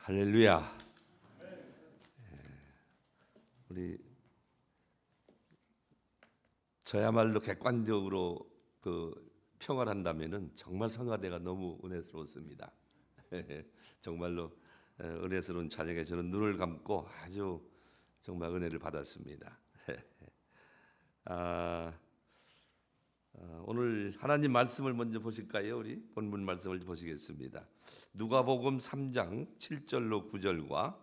할렐루야. 우리 저야말로 객관적으로 평을 한다면은 정말 성가대가 너무 은혜스러웠습니다. 정말로 은혜스러운 찬양에 저는 눈을 감고 아주 정말 은혜를 받았습니다. 오늘 하나님 말씀을 먼저 보실까요? 우리 본문 말씀을 보시겠습니다. 누가복음 3장 7절로 9절과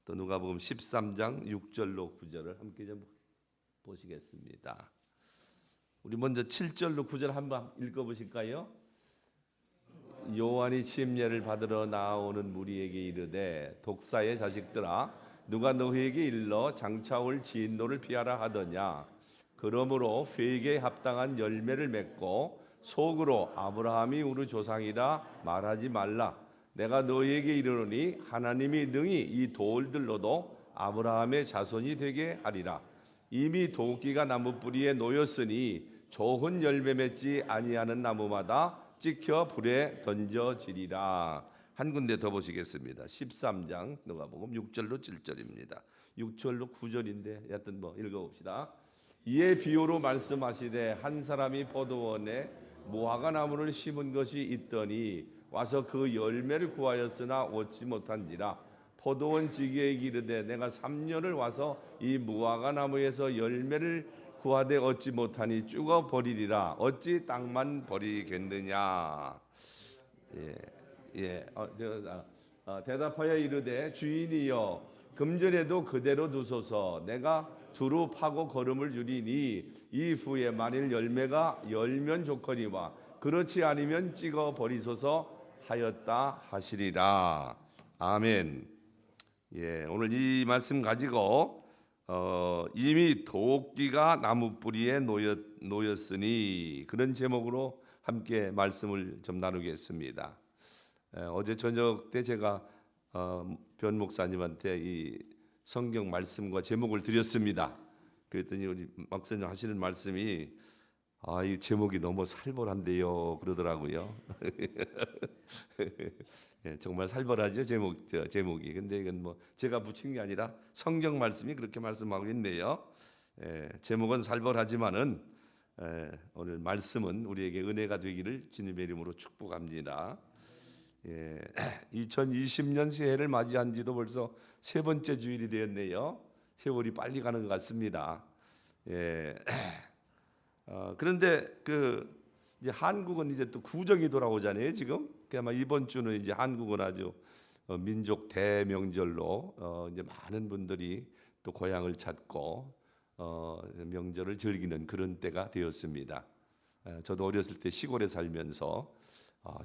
또 누가복음 13장 6절로 9절을 함께 좀 보시겠습니다. 우리 먼저 7절로 9절 한번 읽어보실까요? 요한이 침례를 받으러 나오는 무리에게 이르되 독사의 자식들아 누가 너희에게 일러 장차 올 진노를 피하라 하더냐. 그러므로 회개에 합당한 열매를 맺고 속으로 아브라함이 우리 조상이라 말하지 말라. 내가 너희에게 이르노니 하나님이 능히 이 돌들로도 아브라함의 자손이 되게 하리라. 이미 도끼가 나무 뿌리에 놓였으니 좋은 열매 맺지 아니하는 나무마다 찍혀 불에 던져지리라. 한 군데 더 보시겠습니다. 13장 누가복음 6절로 7절입니다. 6절로 9절인데 여하튼 읽어봅시다. 이에 비유로 말씀하시되 한 사람이 포도원에 무화과 나무를 심은 것이 있더니 와서 그 열매를 구하였으나 얻지 못한지라. 포도원 지기에게 이르되 내가 3년을 와서 이 무화과 나무에서 열매를 구하되 얻지 못하니 죽어 버리리라. 어찌 땅만 버리겠느냐. 대답하여 이르되 주인이여 금전에도 그대로 두소서. 내가 두루 파고 거름을 주리니 이후에 만일 열매가 열면 좋거니와 그렇지 않으면 찍어 버리소서 하였다 하시리라. 아멘. 오늘 이 말씀 가지고 이미 도끼가 나무 뿌리에 놓였으니 그런 제목으로 함께 말씀을 좀 나누겠습니다. 어제 저녁 때 제가 변 목사님한테 이 성경 말씀과 제목을 드렸습니다. 그랬더니 우리 목사님 하시는 말씀이 이 제목이 너무 살벌한데요 그러더라고요. 정말 살벌하죠 제목이. 근데 이건 제가 붙인 게 아니라 성경 말씀이 그렇게 말씀하고 있네요. 제목은 살벌하지만은 오늘 말씀은 우리에게 은혜가 되기를 주님의 이름으로 축복합니다. 2020년 새해를 맞이한 지도 벌써 세 번째 주일이 되었네요. 세월이 빨리 가는 것 같습니다. 그런데 이제 한국은 이제 또 구정이 돌아오잖아요. 지금 아마 이번 주는 이제 한국은 아주 민족 대명절로 이제 많은 분들이 또 고향을 찾고 명절을 즐기는 그런 때가 되었습니다. 저도 어렸을 때 시골에 살면서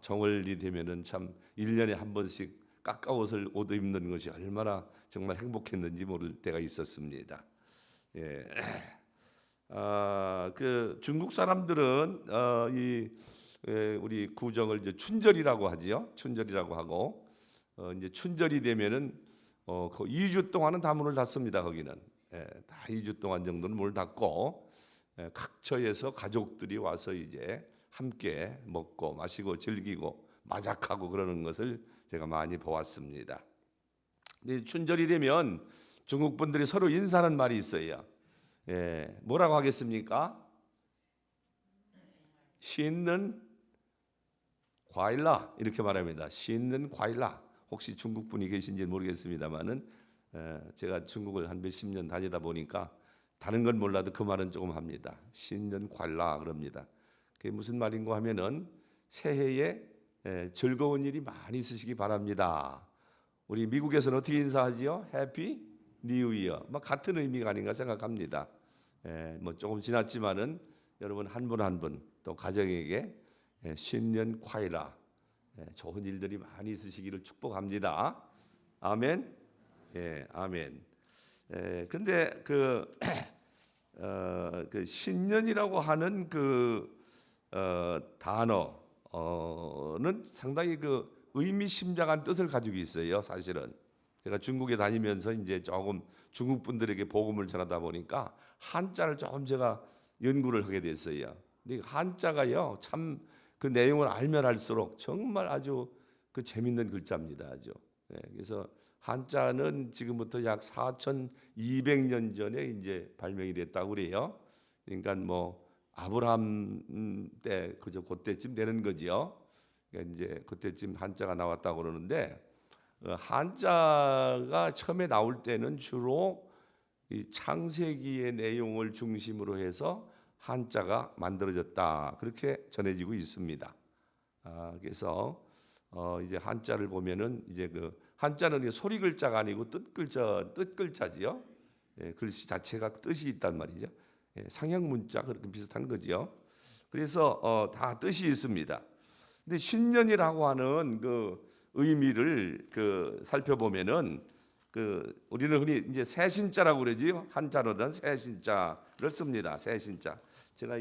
정월이 되면은 참 1년에 한 번씩 깎아옷을 옷 입는 것이 얼마나 정말 행복했는지 모를 때가 있었습니다. 중국 사람들은 우리 구정을 이제 춘절이라고 하지요. 춘절이라고 하고 이제 춘절이 되면은 2주 동안은 다 문을 닫습니다. 거기는 다 2주 동안 정도는 문을 닫고 각처에서 가족들이 와서 이제 함께 먹고 마시고 즐기고 마작하고 그러는 것을 제가 많이 보았습니다. 춘절이 되면 중국 분들이 서로 인사하는 말이 있어요. 뭐라고 하겠습니까? 씻는 과일라 이렇게 말합니다. 씻는 과일라. 혹시 중국 분이 계신지 모르겠습니다만은 제가 중국을 한 몇십 년 다니다 보니까 다른 건 몰라도 그 말은 조금 합니다. 씻는 과일라 그럽니다. 그게 무슨 말인가 하면은 새해에 즐거운 일이 많이 있으시기 바랍니다. 우리 미국에서는 어떻게 인사하지요? 해피 뉴 이어. 같은 의미가 아닌가 생각합니다. 조금 지났지만은 여러분 한 분 한 분 또 가정에게 신년 과일라 좋은 일들이 많이 있으시기를 축복합니다. 아멘. 아멘. 근데 그 신년이라고 하는 단어는 상당히 의미심장한 뜻을 가지고 있어요. 사실은 제가 중국에 다니면서 이제 조금 중국 분들에게 복음을 전하다 보니까 한자를 조금 제가 연구를 하게 됐어요. 근데 한자가요 참 그 내용을 알면 알수록 정말 아주 재밌는 글자입니다. 아주 그래서 한자는 지금부터 약 4,200년 전에 이제 발명이 됐다고 그래요. 그러니까 뭐 아브라함 때 그때쯤 되는 거지요. 그러니까 이제 그때쯤 한자가 나왔다고 그러는데 한자가 처음에 나올 때는 주로 이 창세기의 내용을 중심으로 해서 한자가 만들어졌다 그렇게 전해지고 있습니다. 그래서 이제 한자를 보면은 이제 그 한자는 소리 글자가 아니고 뜻 글자지요. 글씨 자체가 뜻이 있단 말이죠. 상형 문자 그렇게 비슷한 거지요. 그래서 다 뜻이 있습니다. 근데 신년이라고 하는 그 의미를 살펴보면은 우리는 흔히 이제 새신자라고 그러지요. 한자로는 새신자를 씁니다. 새신자. 제가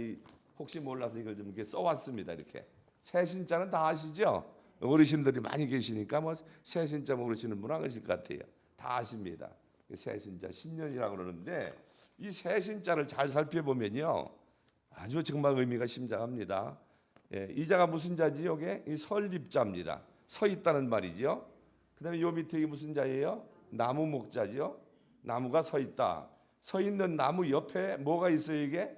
혹시 몰라서 이걸 좀 이렇게 써왔습니다. 이렇게 새신자는 다 아시죠? 어르신들이 많이 계시니까 뭐 새신자 모르시는 분 안 계실 것 같아요. 다 아십니다. 새신자 신년이라고 그러는데 이 새신자를 잘 살펴보면요, 아주 정말 의미가 심장합니다. 이 자가 무슨 자지요? 이게 이 설립자입니다. 서 있다는 말이죠. 그다음에 요 밑에 이게 무슨 자예요? 나무 목자죠. 나무가 서 있다. 서 있는 나무 옆에 뭐가 있어요? 이게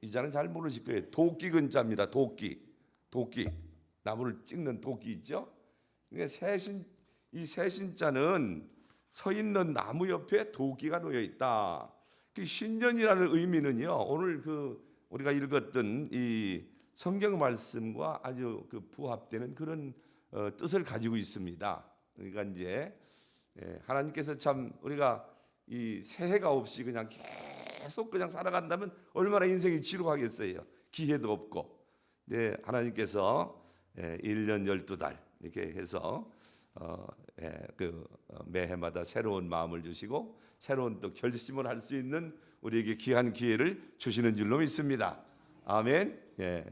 이 자는 잘 모르실 거예요. 도끼 근자입니다. 도끼. 나무를 찍는 도끼 있죠. 그러니까 이 새신자는 서 있는 나무 옆에 도끼가 놓여 있다. 그 신년이라는 의미는요. 오늘 우리가 읽었던 이 성경 말씀과 아주 부합되는 그런 뜻을 가지고 있습니다. 그러니까 이제 하나님께서 참 우리가 이 새해가 없이 그냥 계속 그냥 살아간다면 얼마나 인생이 지루하겠어요. 기회도 없고. 네, 하나님께서 1년 12달 이렇게 해서 매해마다 새로운 마음을 주시고 새로운 또 결심을 할 수 있는 우리에게 귀한 기회를 주시는 줄로 믿습니다. 아멘.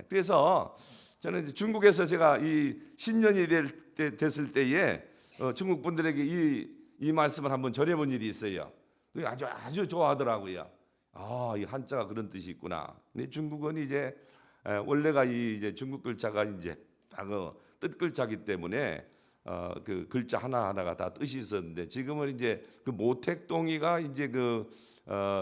그래서 저는 이제 중국에서 제가 이 신년이 됐을 때에 중국 분들에게 이 말씀을 한번 전해본 일이 있어요. 아주 좋아하더라고요. 이 한자가 그런 뜻이 있구나. 근데 중국은 이제 원래가 이제 중국 글자가 이제 뜻 글자기 때문에 그 글자 하나 하나가 다 뜻이 있었는데 지금은 이제 그 모택동이가 이제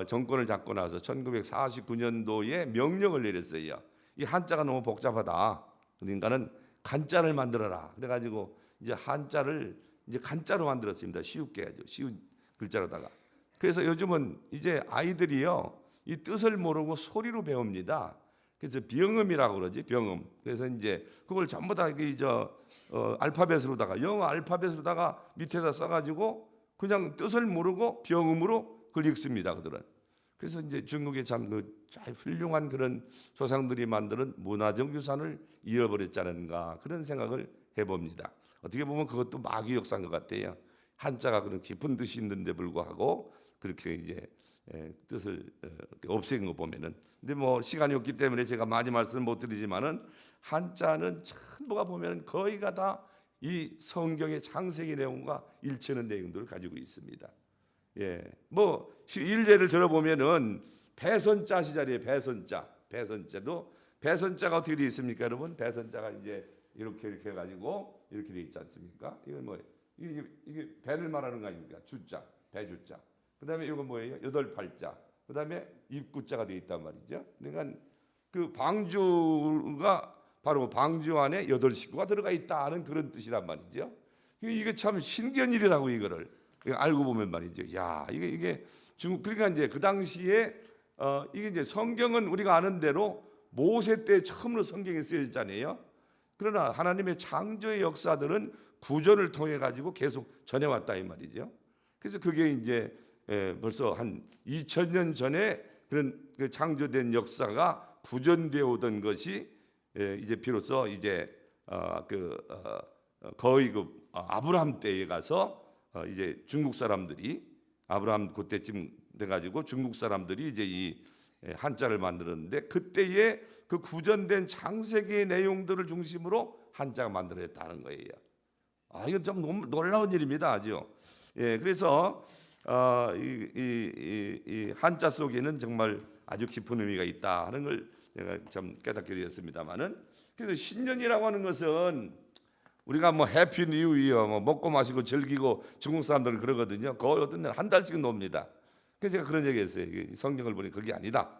정권을 잡고 나서 1949년도에 명령을 내렸어요. 이 한자가 너무 복잡하다. 그러니까는 간자를 만들어라. 그래가지고 이제 한자를 이제 간자로 만들었습니다. 쉽게 해가지고 쉬운 글자로다가. 그래서 요즘은 이제 아이들이요 이 뜻을 모르고 소리로 배웁니다. 그래서 병음이라고 그러지, 병음. 그래서 이제 그걸 전부 다 알파벳으로다가 영어 알파벳으로다가 밑에다 써가지고 그냥 뜻을 모르고 병음으로 그걸 읽습니다. 그들은. 그래서 이제 중국의 참 훌륭한 그런 조상들이 만드는 문화적 유산을 잃어버렸지 않은가 그런 생각을 해봅니다. 어떻게 보면 그것도 마귀 역사인 것 같아요. 한자가 그런 깊은 뜻이 있는데 불구하고 그렇게 이제 뜻을 없애는 거 보면은. 근데 뭐 시간이 없기 때문에 제가 많이 말씀을 못 드리지만은 한자는 전부가 보면 거의가 다 이 성경의 창세기 내용과 일치하는 내용들을 가지고 있습니다. 뭐 일례를 들어보면은 배선자 시절에 배선자도 배선자가 어떻게 되어 있습니까, 여러분? 배선자가 이제 이렇게 해가지고 이렇게 되어 있지 않습니까? 이건 뭐예요? 이게 배를 말하는 거 아닙니까? 주자, 배주자. 그다음에 이건 뭐예요? 8팔자. 그다음에 입구자가 되어 있단 말이죠. 그러니까 그 방주가 바로 방주 안에 8식구가 들어가 있다는 그런 뜻이란 말이죠. 이게 참 신기한 일이라고 이거를 알고 보면 말이죠. 야, 이게 중국 그러니까 이제 그 당시에 이게 이제 성경은 우리가 아는 대로 모세 때 처음으로 성경에 쓰여졌잖아요. 그러나 하나님의 창조의 역사들은 구절을 통해 가지고 계속 전해왔다 이 말이죠. 그래서 그게 이제 벌써 한 2000년 전에 그런 창조된 역사가 구전되어 오던 것이 이제 비로소 이제 거의 아브라함 때에 가서 이제 중국 사람들이 아브라함 그때쯤 돼가지고 중국 사람들이 이제 이 한자를 만들었는데 그때에 그 구전된 창세기의 내용들을 중심으로 한자가 만들어졌다는 거예요. 이건 좀 너무 놀라운 일입니다, 아주. 그래서 이 한자 속에는 정말 아주 깊은 의미가 있다 하는 걸 제가 참 깨닫게 되었습니다만은 그래서 신년이라고 하는 것은 우리가 뭐 해피 뉴 이어 뭐 먹고 마시고 즐기고 중국 사람들은 그러거든요. 거의 어떤 데는 한 달씩 놉니다. 그래서 제가 그런 얘기했어요. 성경을 보니 그게 아니다.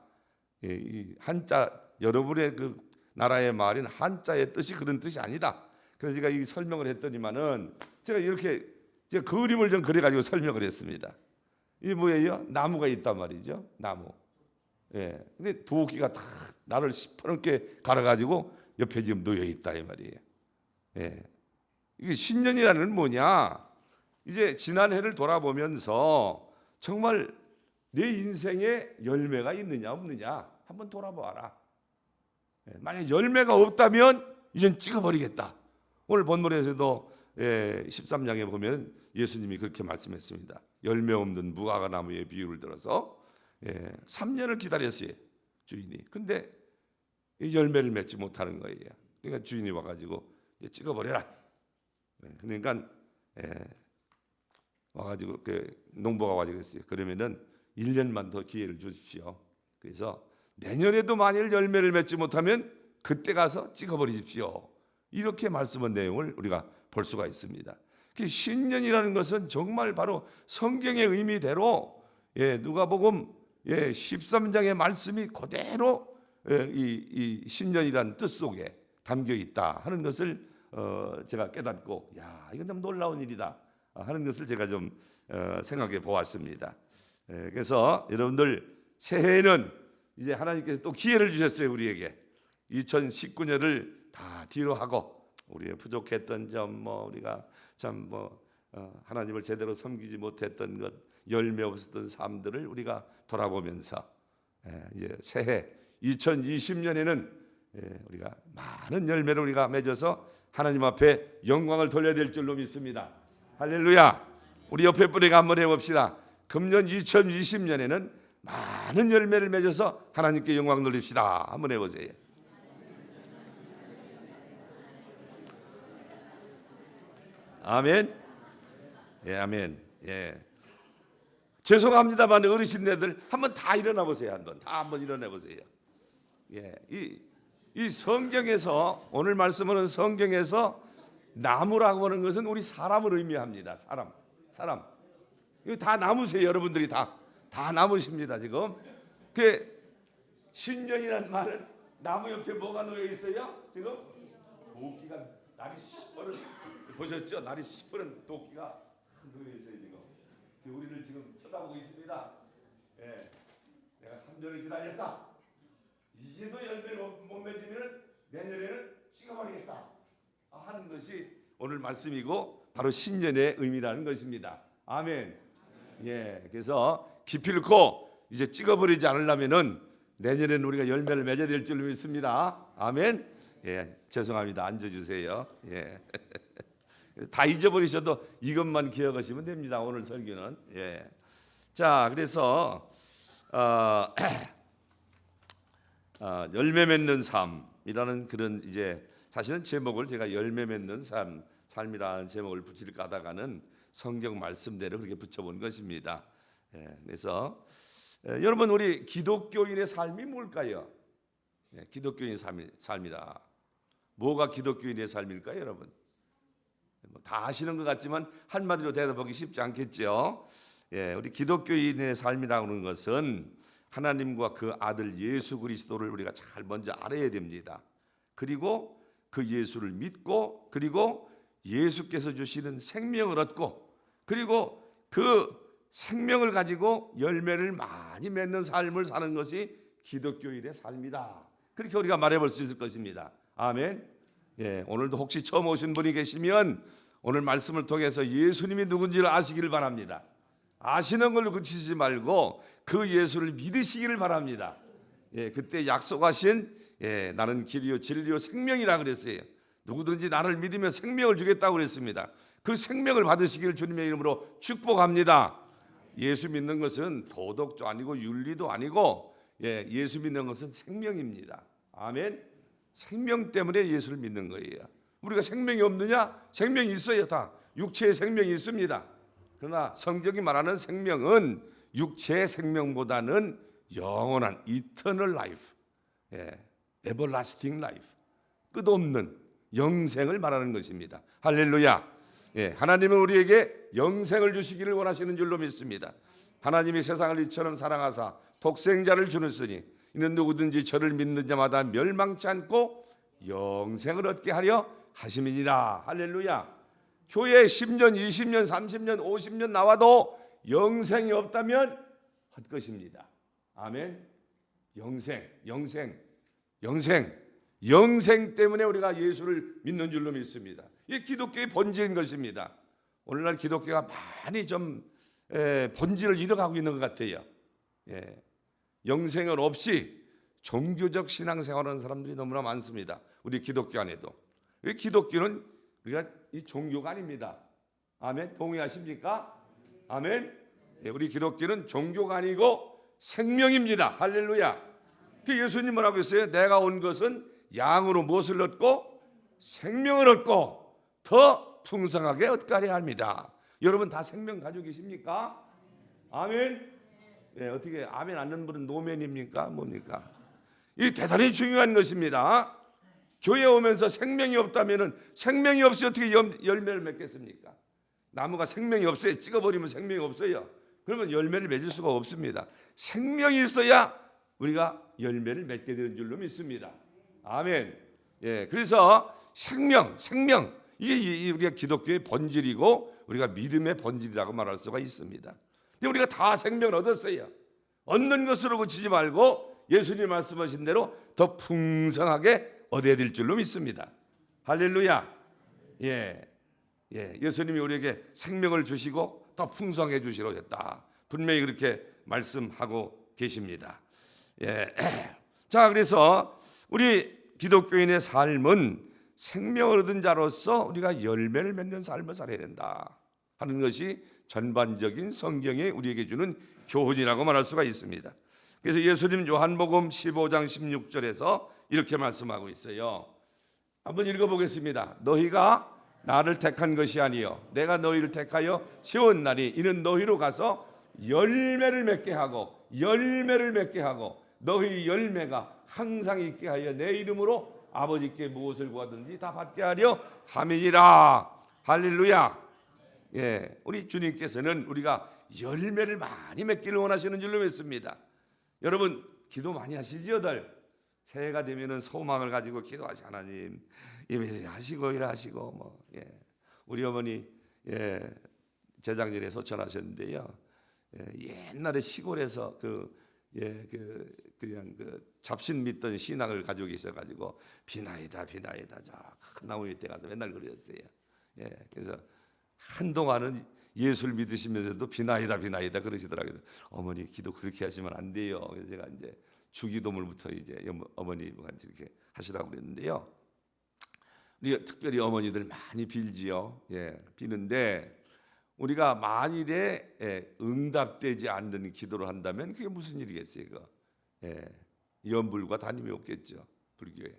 이 한자 여러분의 그 나라의 말인 한자의 뜻이 그런 뜻이 아니다. 그래서 제가 이 설명을 했더니만은 제가 이렇게 제가 그림을 좀 그려가지고 설명을 했습니다. 이게 뭐예요? 나무가 있단 말이죠. 나무. 예. 근데 도끼가 다 나를 시퍼렇게 갈아가지고 옆에 지금 놓여 있다 이 말이에요. 예. 이게 신년이라는 뭐냐? 이제 지난 해를 돌아보면서 정말 내 인생에 열매가 있느냐 없느냐 한번 돌아봐라. 예. 만약 열매가 없다면 이젠 찍어버리겠다. 오늘 본문에서도 13장에 보면 예수님이 그렇게 말씀했습니다. 열매 없는 무화과 나무의 비유를 들어서 3년을 기다렸어요 주인이. 근데 열매를 맺지 못하는 거예요. 그러니까 주인이 와가지고 찍어버려라. 그러니까 와가지고 농부가 와가지고 그랬어요. 그러면은 1년만 더 기회를 주십시오. 그래서 내년에도 만일 열매를 맺지 못하면 그때 가서 찍어버리십시오. 이렇게 말씀한 내용을 우리가 볼 수가 있습니다. 신년이라는 것은 정말 바로 성경의 의미대로 누가복음 13장의 말씀이 그대로 이 신년이라는 뜻 속에 담겨 있다 하는 것을 제가 깨닫고 야 이건 좀 놀라운 일이다 하는 것을 제가 좀 생각해 보았습니다. 그래서 여러분들 새해에는 이제 하나님께서 또 기회를 주셨어요. 우리에게 2019년을 다 뒤로 하고 우리의 부족했던 점 뭐 우리가 참 하나님을 제대로 섬기지 못했던 것 열매 없었던 삶들을 우리가 돌아보면서 이제 새해 2020년에는 우리가 많은 열매를 우리가 맺어서 하나님 앞에 영광을 돌려야 될 줄로 믿습니다. 할렐루야. 우리 옆에 분에게 한번 해봅시다. 금년 2020년에는 많은 열매를 맺어서 하나님께 영광 돌립시다. 한번 해보세요. 아멘. 예, 아멘. 예. 죄송합니다만 어르신네들 한번 다 일어나 보세요. 한번 일어나 보세요. 예, 이 성경에서 오늘 말씀은 성경에서 나무라고 하는 것은 우리 사람을 의미합니다. 사람. 이거 다 나무세요. 여러분들이 다 나무십니다. 지금 그 신년이라는 말은 나무 옆에 뭐가 놓여 있어요? 지금 도끼가 날이 시퍼런 보셨죠? 날이 시퍼런 도끼가 놓여 있어요. 지금 우리를 지금 쳐다보고 있습니다. 예, 내가 3년을 기다렸다. 이제도 열매를 못 맺으면 내년에는 찍어버리겠다 하는 것이 오늘 말씀이고 바로 신년의 의미라는 것입니다. 아멘. 예, 그래서 기필코 이제 찍어버리지 않으려면은 내년에는 우리가 열매를 맺어야 될 줄 믿습니다. 아멘. 예, 죄송합니다. 앉아주세요. 예. 다 잊어버리셔도 이것만 기억하시면 됩니다. 오늘 설교는. 예. 자, 그래서 열매 맺는 삶이라는 그런 이제 사실은 제목을 제가 열매 맺는 삶이라는 제목을 붙일까 하다가는 성경 말씀대로 그렇게 붙여본 것입니다. 예. 그래서 여러분 우리 기독교인의 삶이 뭘까요? 예, 기독교인의 삶이라 뭐가 기독교인의 삶일까요, 여러분? 다 아시는 것 같지만 한마디로 대답하기 쉽지 않겠죠. 예, 우리 기독교인의 삶이라고 하는 것은 하나님과 그 아들 예수 그리스도를 우리가 잘 먼저 알아야 됩니다. 그리고 그 예수를 믿고 그리고 예수께서 주시는 생명을 얻고 그리고 그 생명을 가지고 열매를 많이 맺는 삶을 사는 것이 기독교인의 삶이다. 그렇게 우리가 말해볼 수 있을 것입니다. 아멘. 예, 오늘도 혹시 처음 오신 분이 계시면 오늘 말씀을 통해서 예수님이 누군지를 아시기를 바랍니다. 아시는 걸로 그치지 말고 그 예수를 믿으시기를 바랍니다. 예, 그때 약속하신 나는 길이요 진리요 생명이라 그랬어요. 누구든지 나를 믿으면 생명을 주겠다고 그랬습니다. 그 생명을 받으시기를 주님의 이름으로 축복합니다. 예수 믿는 것은 도덕도 아니고 윤리도 아니고 예수 믿는 것은 생명입니다. 아멘. 생명 때문에 예수를 믿는 거예요. 우리가 생명이 없느냐? 생명이 있어요. 다 육체의 생명이 있습니다. 그러나 성경이 말하는 생명은 육체의 생명보다는 영원한 eternal life, everlasting life, 끝없는 영생을 말하는 것입니다. 할렐루야. 예, 하나님은 우리에게 영생을 주시기를 원하시는 줄로 믿습니다. 하나님이 세상을 이처럼 사랑하사 독생자를 주셨으니 이는 누구든지 저를 믿는 자마다 멸망치 않고 영생을 얻게 하려 하심이니라. 할렐루야. 교회 10년, 20년, 30년, 50년 나와도 영생이 없다면 헛것입니다. 아멘. 영생 때문에 우리가 예수를 믿는 줄로 믿습니다. 이게 기독교의 본질인 것입니다. 오늘날 기독교가 많이 좀 본질을 잃어가고 있는 것 같아요. 예. 영생은 없이 종교적 신앙생활하는 사람들이 너무나 많습니다. 우리 기독교 안에도. 기독교는 우리가 이 종교가 아닙니다. 아멘. 동의하십니까? 아멘. 예, 우리 기독교는 종교가 아니고 생명입니다. 할렐루야. 그 예수님 뭐라고 했어요? 내가 온 것은 양으로 무엇을 얻고 생명을 얻고 더 풍성하게 얻게 합니다. 여러분 다 생명 가지고 계십니까? 아멘. 예, 어떻게 아멘 안 하는 분은 노맨입니까? 뭡니까? 이 대단히 중요한 것입니다. 교회 오면서 생명이 없다면은 생명이 없이 어떻게 열매를 맺겠습니까? 나무가 생명이 없어요. 찍어버리면 생명이 없어요. 그러면 열매를 맺을 수가 없습니다. 생명이 있어야 우리가 열매를 맺게 되는 줄로 믿습니다. 아멘. 예, 그래서 생명 이게 우리가 기독교의 본질이고 우리가 믿음의 본질이라고 말할 수가 있습니다. 근데 우리가 다 생명을 얻었어요. 얻는 것으로 그치지 말고 예수님 말씀하신 대로 더 풍성하게 얻어야 될 줄로 믿습니다. 할렐루야. 예수님이 우리에게 생명을 주시고 더 풍성해 주시려고 했다. 분명히 그렇게 말씀하고 계십니다. 예. 자, 그래서 우리 기독교인의 삶은 생명을 얻은 자로서 우리가 열매를 맺는 삶을 살아야 된다 하는 것이 전반적인 성경이 우리에게 주는 교훈이라고 말할 수가 있습니다. 그래서 예수님 요한복음 15장 16절에서 이렇게 말씀하고 있어요. 한번 읽어보겠습니다. 너희가 나를 택한 것이 아니요 내가 너희를 택하여 세웠나니 이는 너희로 가서 열매를 맺게 하고 너희 열매가 항상 있게 하여 내 이름으로 아버지께 무엇을 구하든지 다 받게 하려 함이니라. 할렐루야. 예, 우리 주님께서는 우리가 열매를 많이 맺기를 원하시는 줄로 믿습니다. 여러분 기도 많이 하시지요들. 새해가 되면은 소망을 가지고 기도하시 하나님 하시고 일하시고 뭐 우리 어머니 재작년에 소천하셨는데요. 옛날에 시골에서 그냥 잡신 믿던 신앙을 가지고 계셔가지고 비나이다 저 큰 나무 밑에 가서 맨날 그러셨어요. 그래서 한동안은 예수를 믿으시면서도 비나이다 그러시더라고요. 어머니 기도 그렇게 하시면 안 돼요. 그래서 제가 이제 주기도문부터 이제 어머니한테 이렇게 하시라고 그랬는데요. 우리 특별히 어머니들 많이 빌지요. 비는데 우리가 만일에 응답되지 않는 기도를 한다면 그게 무슨 일이겠어요? 연불과 단임이 없겠죠. 불교에.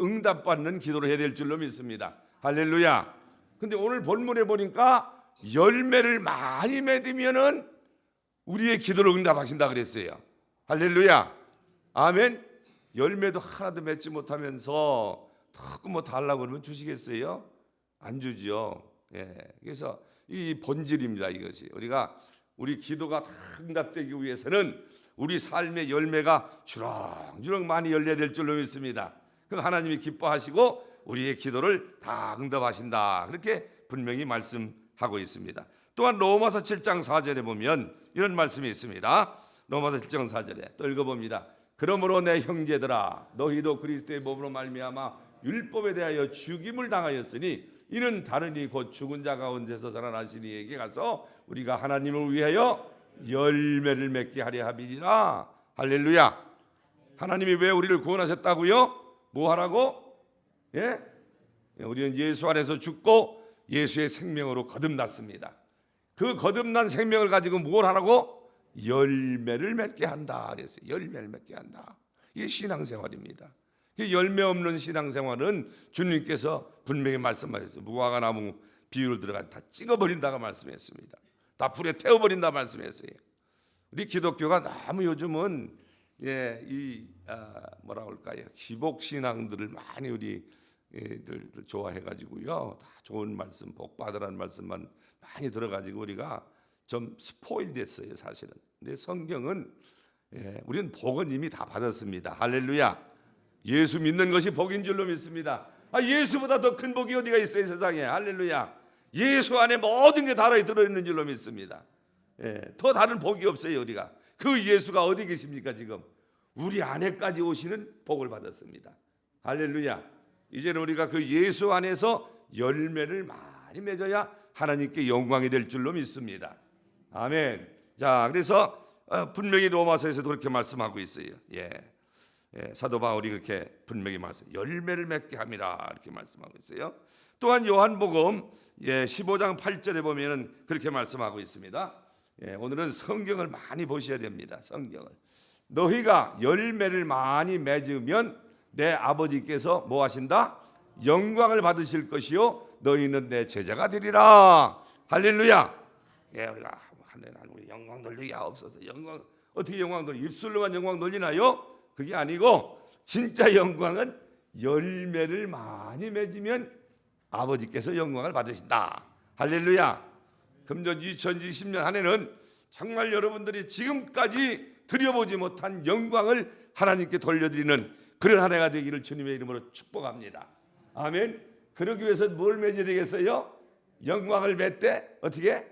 응답받는 기도를 해야 될 줄로 믿습니다. 할렐루야. 근데 오늘 본문에 보니까 열매를 많이 맺으면은 우리의 기도를 응답하신다 그랬어요. 할렐루야. 아멘. 열매도 하나도 맺지 못하면서 더 뭐 달라고 그러면 주시겠어요? 안 주지요. 그래서 이 본질입니다. 이것이 우리 기도가 다 응답되기 위해서는 우리 삶의 열매가 주렁주렁 많이 열려야 될 줄로 믿습니다. 그 하나님이 기뻐하시고 우리의 기도를 다 응답하신다. 그렇게 분명히 말씀하고 있습니다. 또한 로마서 7장 4절에 보면 이런 말씀이 있습니다. 로마서 7장 4절에 또 읽어봅니다. 그러므로 내 형제들아 너희도 그리스도의 몸으로 말미암아 율법에 대하여 죽임을 당하였으니 이는 다른 이 곧 죽은 자 가운데서 살아나신 이에게 가서 우리가 하나님을 위하여 열매를 맺게 하려 함이니라. 할렐루야. 하나님이 왜 우리를 구원하셨다고요? 뭐 하라고? 우리는 예수 안에서 죽고 예수의 생명으로 거듭났습니다. 그 거듭난 생명을 가지고 뭘 하라고? 열매를 맺게 한다 그랬어요. 열매를 맺게 한다. 이게 신앙생활입니다. 열매 없는 신앙생활은 주님께서 분명히 말씀하셨어요. 무화과 나무 비유를 들어가 다 찍어버린다고 말씀했습니다. 다 불에 태워버린다 말씀했어요. 우리 기독교가 너무 요즘은 뭐라 할까요? 기복 신앙들을 많이 우리 들 좋아해가지고요, 다 좋은 말씀, 복 받으라는 말씀만 많이 들어가지고 우리가 좀 스포일 됐어요, 사실은. 근데 성경은 우리는 복은 이미 다 받았습니다. 할렐루야. 예수 믿는 것이 복인 줄로 믿습니다. 예수보다 더 큰 복이 어디가 있어요, 세상에. 할렐루야. 예수 안에 모든 게 다 들어있는 줄로 믿습니다. 더 다른 복이 없어요. 우리가 그 예수가 어디 계십니까? 지금 우리 안에까지 오시는 복을 받았습니다. 할렐루야. 이제는 우리가 그 예수 안에서 열매를 많이 맺어야 하나님께 영광이 될 줄로 믿습니다. 아멘. 자, 그래서 분명히 로마서에서도 그렇게 말씀하고 있어요. 사도 바울이 그렇게 분명히 말씀, 열매를 맺게 함이라 이렇게 말씀하고 있어요. 또한 요한복음 15장 8절에 보면은 그렇게 말씀하고 있습니다. 오늘은 성경을 많이 보셔야 됩니다. 성경을. 너희가 열매를 많이 맺으면 내 아버지께서 뭐 하신다? 영광을 받으실 것이요 너희는 내 제자가 되리라. 할렐루야. 우리가 우리 영광 돌리기가 없어서 영광 어떻게 영광 돌리? 입술로만 영광 돌리나요? 그게 아니고 진짜 영광은 열매를 많이 맺으면 아버지께서 영광을 받으신다. 할렐루야. 금년 2020년 한 해는 정말 여러분들이 지금까지 드려보지 못한 영광을 하나님께 돌려드리는 그런 한 해가 되기를 주님의 이름으로 축복합니다. 아멘. 그러기 위해서 뭘 맺어야 되겠어요? 영광을 맺되 어떻게?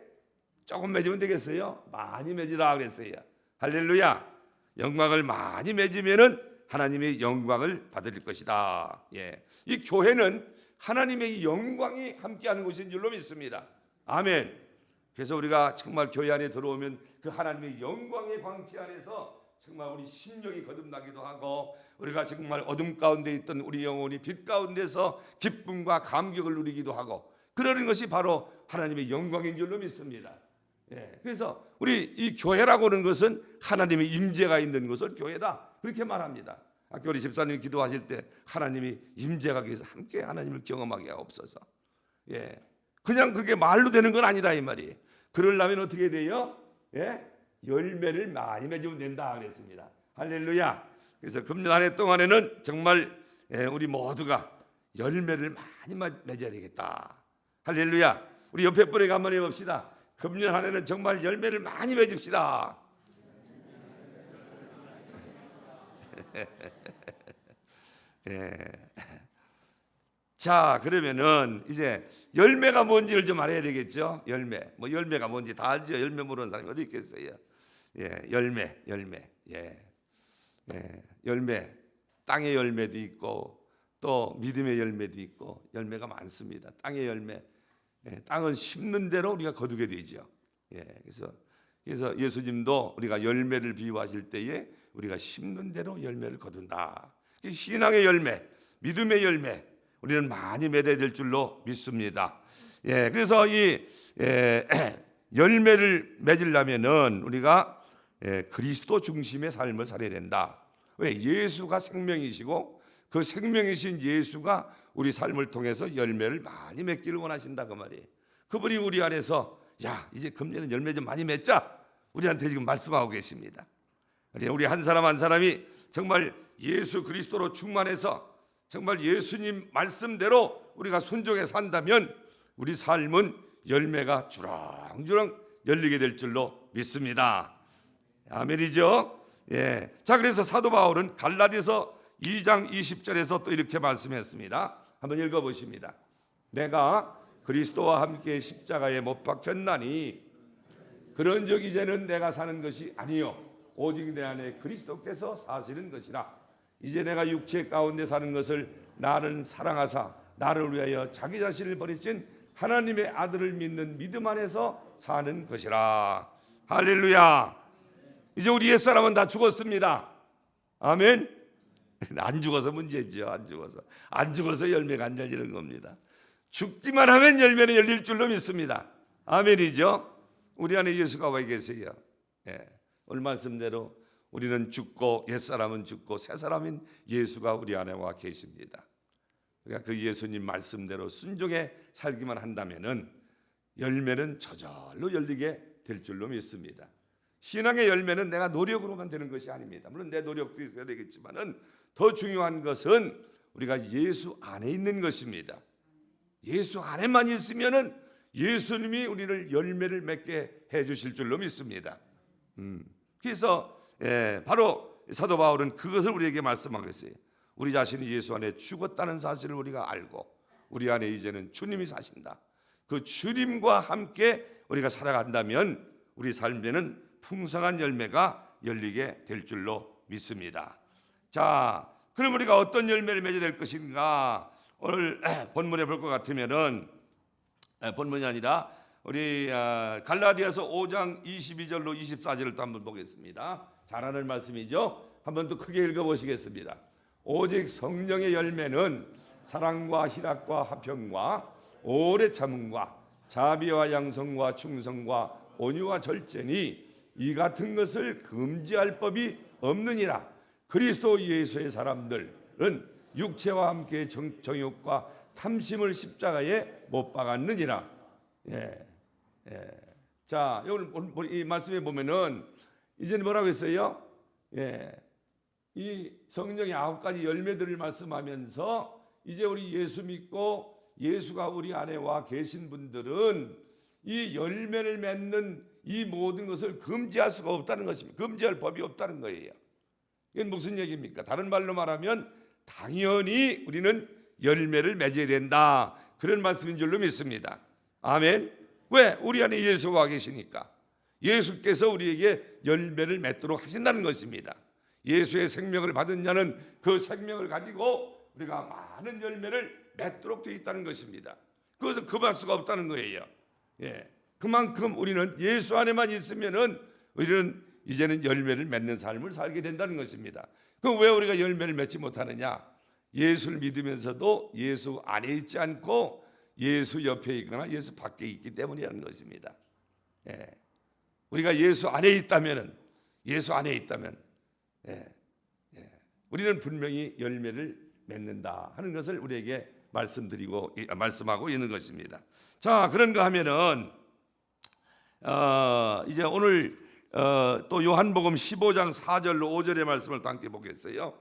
조금 맺으면 되겠어요? 많이 맺으라 그랬어요. 할렐루야. 영광을 많이 맺으면은 하나님의 영광을 받을 것이다. 이 교회는 하나님의 영광이 함께하는 곳인 줄로 믿습니다. 아멘. 그래서 우리가 정말 교회 안에 들어오면 그 하나님의 영광의 광채 안에서 정말 우리 심령이 거듭나기도 하고 우리가 정말 어둠 가운데 있던 우리 영혼이 빛 가운데서 기쁨과 감격을 누리기도 하고 그러는 것이 바로 하나님의 영광인 줄로 믿습니다. 그래서 우리 이 교회라고 하는 것은 하나님의 임재가 있는 것을 교회다 그렇게 말합니다. 아까 우리 집사님 기도하실 때 하나님이 임재가 계셔서 함께 하나님을 경험하게 하옵소서. 그냥 그게 말로 되는 건 아니다 이 말이. 그러려면 어떻게 돼요? 열매를 많이 맺으면 된다 그랬습니다. 할렐루야. 그래서 금년 한 해 동안에는 정말 우리 모두가 열매를 많이 맺어야 되겠다. 할렐루야. 우리 옆에 분에게 한번 해봅시다. 금년 한 해는 정말 열매를 많이 맺읍시다. 자, 그러면은 이제 열매가 뭔지를 좀 알아야 되겠죠. 열매. 뭐 열매가 뭔지 다 알죠. 열매 모르는 사람이 어디 있겠어요. 열매. 열매. 땅의 열매도 있고 또 믿음의 열매도 있고 열매가 많습니다. 땅의 열매. 땅은 심는 대로 우리가 거두게 되죠. 그래서 예수님도 우리가 열매를 비유하실 때에 우리가 심는 대로 열매를 거둔다. 신앙의 열매, 믿음의 열매 우리는 많이 맺어야 될 줄로 믿습니다. 그래서 이 열매를 맺으려면은 우리가 그리스도 중심의 삶을 살아야 된다. 왜? 예수가 생명이시고 그 생명이신 예수가 우리 삶을 통해서 열매를 많이 맺기를 원하신다 그 말이에요. 그분이 우리 안에서 야 이제 금년은 열매 좀 많이 맺자 우리한테 지금 말씀하고 계십니다. 우리 한 사람 한 사람이 정말 예수 그리스도로 충만해서 정말 예수님 말씀대로 우리가 순종해 산다면 우리 삶은 열매가 주렁주렁 열리게 될 줄로 믿습니다. 아멘이죠? 자, 그래서 사도 바울은 갈라디아서 2장 20절에서 또 이렇게 말씀했습니다. 한번 읽어보십니다. 내가 그리스도와 함께 십자가에 못 박혔나니 그런즉 이제는 내가 사는 것이 아니요 오직 내 안에 그리스도께서 사시는 것이라. 이제 내가 육체 가운데 사는 것을 나를 사랑하사 나를 위하여 자기 자신을 버리신 하나님의 아들을 믿는 믿음 안에서 사는 것이라. 할렐루야. 이제 우리 옛사람은 다 죽었습니다. 아멘. 안 죽어서 문제죠. 안 죽어서 열매가 안 열리는 겁니다. 죽기만 하면 열매는 열릴 줄로 믿습니다. 아멘이죠. 우리 안에 예수가 와 계세요. 오늘 말씀대로 우리는 죽고 옛사람은 죽고 새사람인 예수가 우리 안에 와 계십니다. 그러니까 그 예수님 말씀대로 순종해 살기만 한다면은 열매는 저절로 열리게 될 줄로 믿습니다. 신앙의 열매는 내가 노력으로만 되는 것이 아닙니다. 물론 내 노력도 있어야 되겠지만은 더 중요한 것은 우리가 예수 안에 있는 것입니다. 예수 안에만 있으면은 예수님이 우리를 열매를 맺게 해 주실 줄로 믿습니다. 그래서 바로 사도 바울은 그것을 우리에게 말씀하고 있어요. 우리 자신이 예수 안에 죽었다는 사실을 우리가 알고 우리 안에 이제는 주님이 사신다. 그 주님과 함께 우리가 살아간다면 우리 삶에는 풍성한 열매가 열리게 될 줄로 믿습니다. 자, 그럼 우리가 어떤 열매를 맺어야 될 것인가? 오늘 본문에 볼 것 같으면은 본문이 아니라 우리 갈라디아서 5장 22절로 24절을 또 한번 보겠습니다. 잘하는 말씀이죠. 한번 또 크게 읽어보시겠습니다. 오직 성령의 열매는 사랑과 희락과 화평과 오래 참음과 자비와 양성과 충성과 온유와 절제니 이 같은 것을 금지할 법이 없느니라. 그리스도 예수의 사람들은 육체와 함께 정욕과 탐심을 십자가에 못 박았느니라. 자, 오늘 이 말씀에 보면은 이제는 뭐라고 했어요? 이 성령의 9가지 열매들을 말씀하면서 이제 우리 예수 믿고 예수가 우리 안에 와 계신 분들은 이 열매를 맺는 이 모든 것을 금지할 수가 없다는 것입니다. 금지할 법이 없다는 거예요. 이건 무슨 얘기입니까? 다른 말로 말하면 당연히 우리는 열매를 맺어야 된다. 그런 말씀인 줄로 믿습니다. 아멘. 왜? 우리 안에 예수가 계시니까. 예수께서 우리에게 열매를 맺도록 하신다는 것입니다. 예수의 생명을 받은 자는 그 생명을 가지고 우리가 많은 열매를 맺도록 되어 있다는 것입니다. 그것을 금할 수가 없다는 거예요. 그만큼 우리는 예수 안에만 있으면은 우리는 이제는 열매를 맺는 삶을 살게 된다는 것입니다. 그럼 왜 우리가 열매를 맺지 못하느냐? 예수를 믿으면서도 예수 안에 있지 않고 예수 옆에 있거나 예수 밖에 있기 때문이라는 것입니다. 우리가 예수 안에 있다면 우리는 분명히 열매를 맺는다 하는 것을 우리에게 말씀하고 있는 것입니다. 자, 그런가 하면은 이제 오늘 또 요한복음 15장 4절로 5절의 말씀을 또 함께 보겠어요.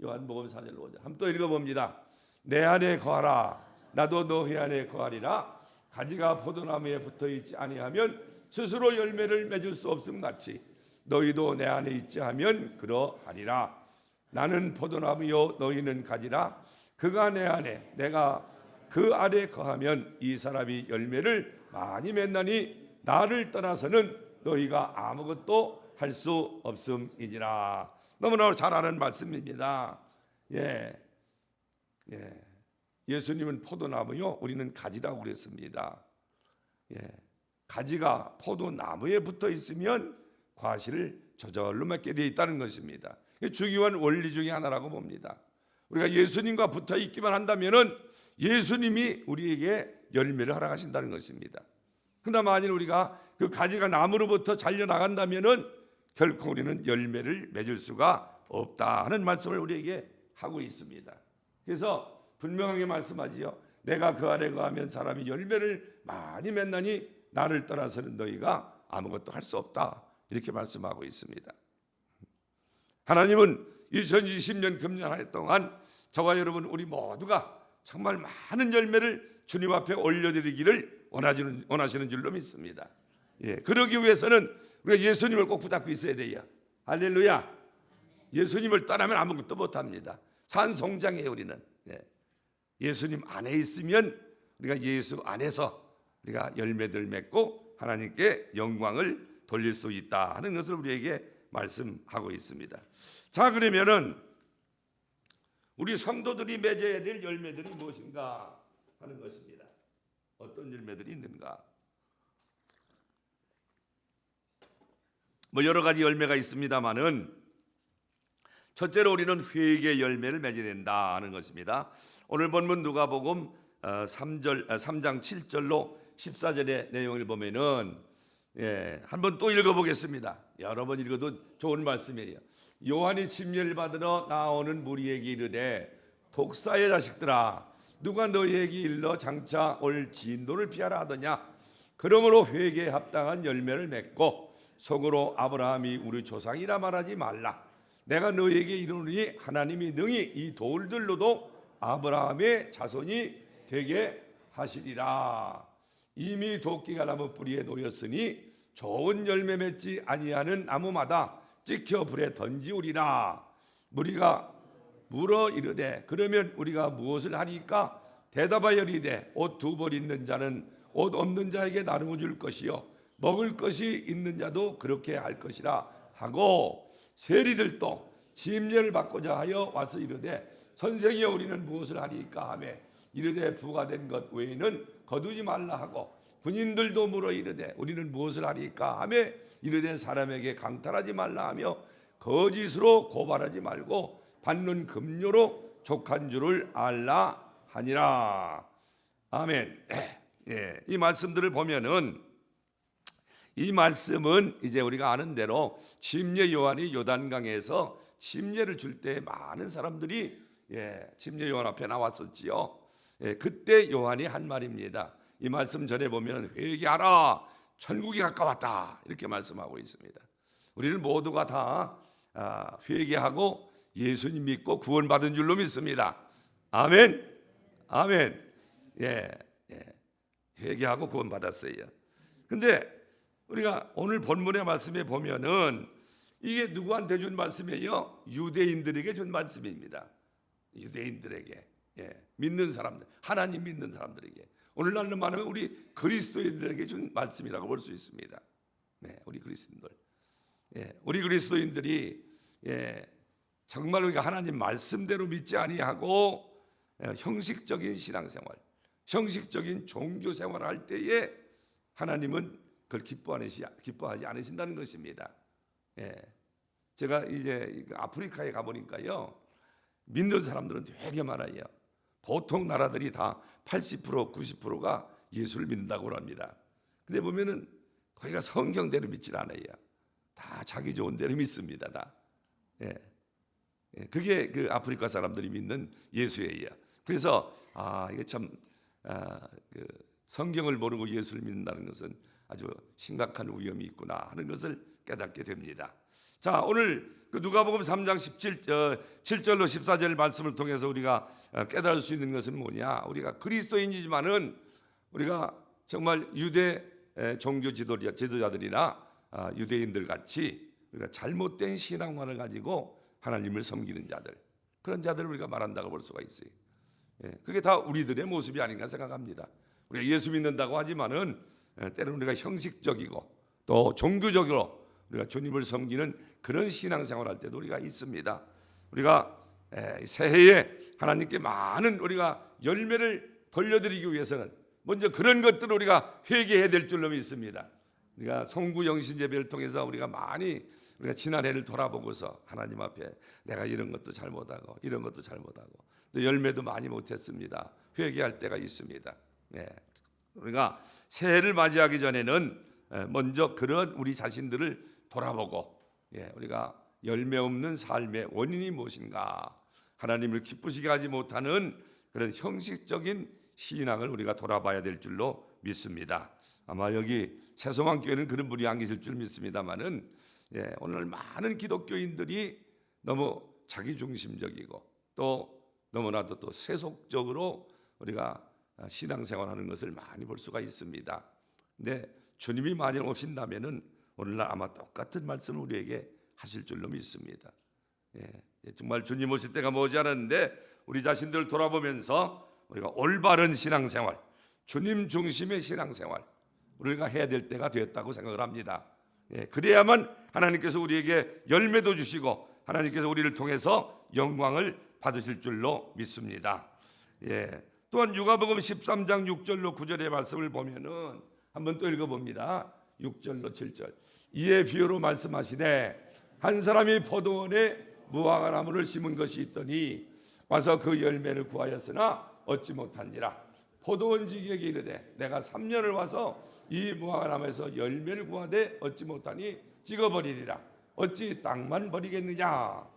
요한복음 4절 5절 한번 또 읽어봅니다. 내 안에 거하라 나도 너희 안에 거하리라. 가지가 포도나무에 붙어있지 아니하면 스스로 열매를 맺을 수 없음 같이 너희도 내 안에 있지 하면 그러하리라. 나는 포도나무요 너희는 가지라. 그가 내 안에 내가 그 안에 거하면 이 사람이 열매를 많이 맺나니 나를 떠나서는 너희가 아무것도 할 수 없음이니라. 너무나 잘 아는 말씀입니다. 예수님은 포도나무요 우리는 가지라고 그랬습니다. 가지가 포도나무에 붙어 있으면 과실을 저절로 맺게 되어 있다는 것입니다. 중요한 원리 중에 하나라고 봅니다. 우리가 예수님과 붙어 있기만 한다면은 예수님이 우리에게 열매를 허락하신다는 것입니다. 그러나 만일 우리가 그 가지가 나무로부터 잘려 나간다면은 결코 우리는 열매를 맺을 수가 없다 하는 말씀을 우리에게 하고 있습니다. 그래서 분명하게 말씀하지요. 내가 그 안에 거하면 사람이 열매를 많이 맺나니 나를 떠나서는 너희가 아무것도 할 수 없다. 이렇게 말씀하고 있습니다. 하나님은 2020년 금년 한 해 동안 저와 여러분 우리 모두가 정말 많은 열매를 주님 앞에 올려드리기를 원하시는 줄로 믿습니다. 그러기 위해서는 우리가 예수님을 꼭 붙잡고 있어야 돼요. 할렐루야. 예수님을 떠나면 아무것도 못합니다. 산송장이에요 우리는. 예수님 안에 있으면 우리가 예수 안에서 우리가 열매들 맺고 하나님께 영광을 돌릴 수 있다 하는 것을 우리에게 말씀하고 있습니다. 자, 그러면은 우리 성도들이 맺어야 될 열매들이 무엇인가 하는 것입니다. 어떤 열매들이 있는가? 뭐 여러 가지 열매가 있습니다만은 첫째로 우리는 회개의 열매를 맺어야 된다 하는 것입니다. 오늘 본문 누가복음 3장 7절로 14절의 내용을 보면은 한번 또 읽어보겠습니다. 여러 번 읽어도 좋은 말씀이에요. 요한이 침례를 받으러 나오는 무리에게 이르되 독사의 자식들아 누가 너희에게 일러 장차 올 진노를 피하라 하더냐. 그러므로 회개에 합당한 열매를 맺고 속으로 아브라함이 우리 조상이라 말하지 말라. 내가 너희에게 이르노니 하나님이 능히 이 돌들로도 아브라함의 자손이 되게 하시리라. 이미 도끼가 나무 뿌리에 놓였으니 좋은 열매 맺지 아니하는 나무마다 찍혀 불에 던지우리라. 무리가 물어 이르되 그러면 우리가 무엇을 하리까? 대답하여 이르되 옷 두 벌 있는 자는 옷 없는 자에게 나누어 줄 것이요 먹을 것이 있는 자도 그렇게 할 것이라 하고, 세리들도 침례를 받고자 하여 와서 이르되 선생이여 우리는 무엇을 하리까 하매 이르되 부과된 것 외에는 거두지 말라 하고, 군인들도 물어 이르되 우리는 무엇을 하리까 하매 이르되 사람에게 강탈하지 말라 하며 거짓으로 고발하지 말고 받는 급료로 족한 줄을 알라 하니라. 아멘. 예, 이 말씀들을 보면은, 이 말씀은 이제 우리가 아는 대로 침례 요한이 요단강에서 침례를 줄 때 많은 사람들이 침례 요한 앞에 나왔었지요. 그때 요한이 한 말입니다. 이 말씀 전에 보면 회개하라 천국이 가까웠다 이렇게 말씀하고 있습니다. 우리는 모두가 다 회개하고 예수님 믿고 구원받은 줄로 믿습니다. 아멘. 아멘. 회개하고 구원받았어요. 근데 우리가 오늘 본문의 말씀에 보면은 이게 누구한테 준 말씀이에요? 유대인들에게 준 말씀입니다. 유대인들에게, 믿는 사람들, 하나님 믿는 사람들에게, 오늘날로 말하면 우리 그리스도인들에게 준 말씀이라고 볼 수 있습니다. 우리 그리스도인들, 우리 그리스도인들이 정말 우리가 하나님 말씀대로 믿지 아니하고 형식적인 신앙생활, 형식적인 종교생활을 할 때에 하나님은 그걸 기뻐하지 않으신다는 것입니다. 제가 이제 아프리카에 가보니까요, 믿는 사람들은 되게 많아요. 보통 나라들이 다 80%, 90%가 예수를 믿는다고 합니다. 근데 보면은 거기가 성경대로 믿질 않아요. 다 자기 좋은 대로 믿습니다. 다. 그게 그 아프리카 사람들이 믿는 예수예요. 그래서 이게 참 그 성경을 모르고 예수를 믿는다는 것은 아주 심각한 위험이 있구나 하는 것을 깨닫게 됩니다. 자, 오늘 그 누가복음 3장 7절로 14절 말씀을 통해서 우리가 깨달을 수 있는 것은 뭐냐? 우리가 그리스도인이지만은 우리가 정말 유대 종교 지도자들이나 유대인들 같이 우리가 잘못된 신앙관을 가지고 하나님을 섬기는 자들, 그런 자들을 우리가 말한다고 볼 수가 있어요. 그게 다 우리들의 모습이 아닌가 생각합니다. 우리가 예수 믿는다고 하지만은 때로는 우리가 형식적이고 또 종교적으로 우리가 주님을 섬기는 그런 신앙생활을 할 때도 우리가 있습니다. 우리가 새해에 하나님께 많은 우리가 열매를 돌려드리기 위해서는 먼저 그런 것들을 우리가 회개해야 될 줄로 믿습니다. 우리가 송구 영신 예배를 통해서 우리가 많이 우리가 지난 해를 돌아보고서 하나님 앞에 내가 이런 것도 잘못하고 이런 것도 잘못하고 또 열매도 많이 못했습니다. 회개할 때가 있습니다. 우리가 새해를 맞이하기 전에는 먼저 그런 우리 자신들을 돌아보고 우리가 열매 없는 삶의 원인이 무엇인가, 하나님을 기쁘시게 하지 못하는 그런 형식적인 신앙을 우리가 돌아봐야 될 줄로 믿습니다. 아마 여기 새소망교회는 그런 분이 안 계실 줄 믿습니다만은 오늘 많은 기독교인들이 너무 자기중심적이고 또 너무나도 또 세속적으로 우리가 신앙생활하는 것을 많이 볼 수가 있습니다. 근데 주님이 만약 오신다면은 오늘날 아마 똑같은 말씀을 우리에게 하실 줄로 믿습니다. 정말 주님 오실 때가 머지않았는데 우리 자신들을 돌아보면서 우리가 올바른 신앙생활, 주님 중심의 신앙생활 우리가 해야 될 때가 되었다고 생각을 합니다. 그래야만 하나님께서 우리에게 열매도 주시고 하나님께서 우리를 통해서 영광을 받으실 줄로 믿습니다. 또한 누가복음 13장 6절로 9절의 말씀을 보면은 한번 또 읽어봅니다. 6절로 7절. 이에 비유로 말씀하시되 한 사람이 포도원에 무화과 나무를 심은 것이 있더니 와서 그 열매를 구하였으나 얻지 못한지라. 포도원지기에게 이르되 내가 3년을 와서 이 무화과 나무에서 열매를 구하되 얻지 못하니 찍어버리리라. 어찌 땅만 버리겠느냐.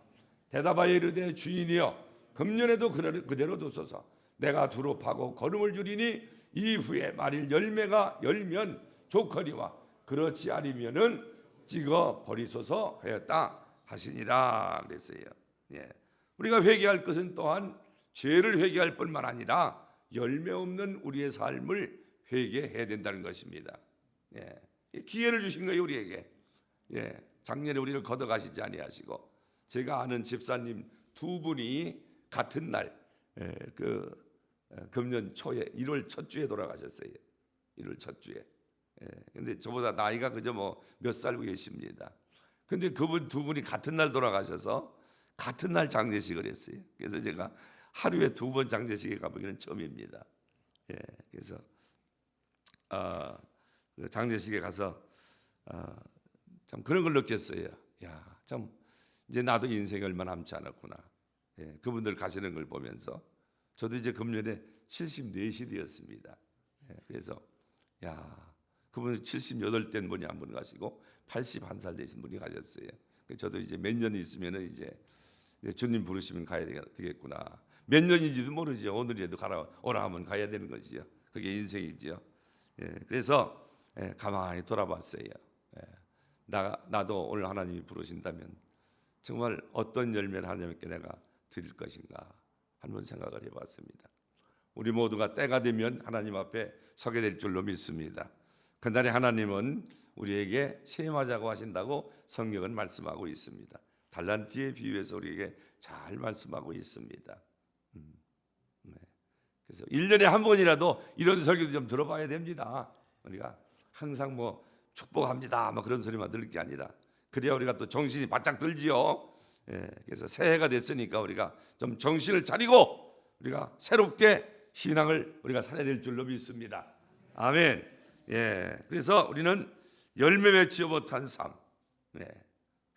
대답하여 이르되 주인이여 금년에도 그대로 두소서. 내가 두루 파고 거름을 주리니 이후에 만일 열매가 열면 좋거니와 그렇지 않으면은 찍어 버리소서 하였다 하시니라 그랬어요. 우리가 회개할 것은 또한 죄를 회개할 뿐만 아니라 열매 없는 우리의 삶을 회개해야 된다는 것입니다. 예, 기회를 주신 거예요 우리에게. 예, 작년에 우리를 걷어가시지 아니하시고, 제가 아는 집사님 두 분이 같은 날, 금년 초에 1월 첫 주에 돌아가셨어요. 1월 첫 주에. 근데 저보다 나이가 그저 뭐 몇 살 계십니다. 근데 그분 두 분이 같은 날 돌아가셔서 같은 날 장례식을 했어요. 그래서 제가 하루에 2번 장례식에 가보기는 처음입니다. 그래서 그 장례식에 가서 참 그런 걸 느꼈어요. 야, 참 이제 나도 인생이 얼마 남지 않았구나. 그분들 가시는 걸 보면서 저도 이제 금년에 74시 되었습니다. 그래서 야, 그분은 78 된 분이 한 분 가시고 81살 되신 분이 가셨어요. 저도 이제 몇 년 있으면은 이제 주님 부르시면 가야 되겠구나. 몇 년인지도 모르죠. 오늘이라도 오라 하면 가야 되는 것이죠. 그게 인생이죠. 그래서 가만히 돌아봤어요. 나도 오늘 하나님이 부르신다면 정말 어떤 열매를 하나님께 내가 드릴 것인가 한번 생각을 해봤습니다. 우리 모두가 때가 되면 하나님 앞에 서게 될 줄로 믿습니다. 그날에 하나님은 우리에게 세임하자고 하신다고 성경은 말씀하고 있습니다. 달란트에 비유해서 우리에게 잘 말씀하고 있습니다. 그래서 1년에 한 번이라도 이런 설교도 좀 들어봐야 됩니다. 우리가 항상 뭐 축복합니다 뭐 그런 소리만 들을 게 아니라, 그래야 우리가 또 정신이 바짝 들지요. 그래서 새해가 됐으니까 우리가 좀 정신을 차리고 우리가 새롭게 신앙을 우리가 살아야 될 줄로 믿습니다. 아멘. 그래서 우리는 열매 맺지 못한 삶,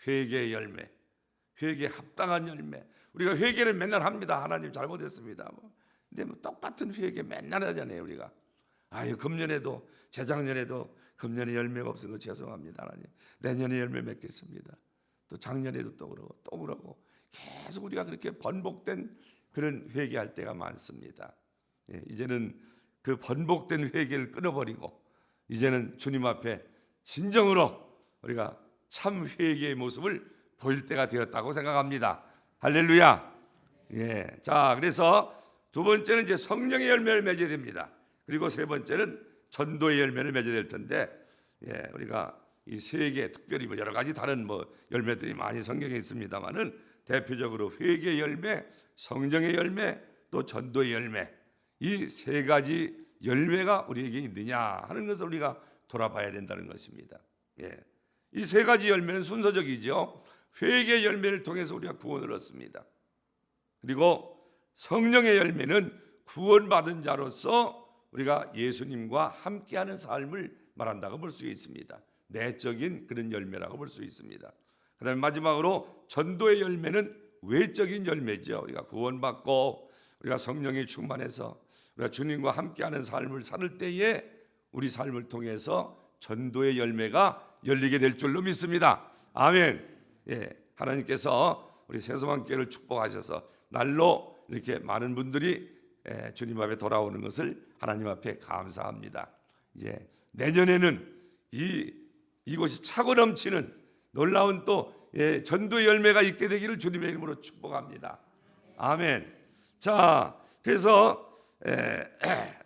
회개의 열매, 회개에 합당한 열매. 우리가 회개를 맨날 합니다. 하나님 잘못했습니다. 근데 뭐 똑같은 회개 맨날 하잖아요. 우리가 금년에도 재작년에도 금년에 열매가 없은 거 죄송합니다. 하나님 내년에 열매 맺겠습니다. 또 작년에도 또 그러고 계속 우리가 그렇게 번복된 그런 회개할 때가 많습니다. 이제는 그 번복된 회개를 끊어버리고 이제는 주님 앞에 진정으로 우리가 참 회개의 모습을 보일 때가 되었다고 생각합니다. 할렐루야. 자, 그래서 두 번째는 이제 성령의 열매를 맺어야 됩니다. 그리고 세 번째는 전도의 열매를 맺어야 될 텐데, 우리가 이 세 개, 특별히 뭐 여러 가지 다른 뭐 열매들이 많이 성경에 있습니다만은 대표적으로 회개의 열매, 성령의 열매, 또 전도의 열매, 이 세 가지 열매가 우리에게 있느냐 하는 것을 우리가 돌아봐야 된다는 것입니다. 이 세 가지 열매는 순서적이죠. 회개의 열매를 통해서 우리가 구원을 얻습니다. 그리고 성령의 열매는 구원받은 자로서 우리가 예수님과 함께하는 삶을 말한다고 볼 수 있습니다. 내적인 그런 열매라고 볼 수 있습니다. 그다음에 마지막으로 전도의 열매는 외적인 열매죠. 우리가 구원받고 우리가 성령이 충만해서 우리가 주님과 함께하는 삶을 살 때에 우리 삶을 통해서 전도의 열매가 열리게 될 줄로 믿습니다. 아멘. 하나님께서 우리 새소망교회를 축복하셔서 날로 이렇게 많은 분들이 주님 앞에 돌아오는 것을 하나님 앞에 감사합니다. 이제 내년에는 이곳이 차고 넘치는 놀라운 또 전도의 열매가 있게 되기를 주님의 이름으로 축복합니다. 아멘. 자, 그래서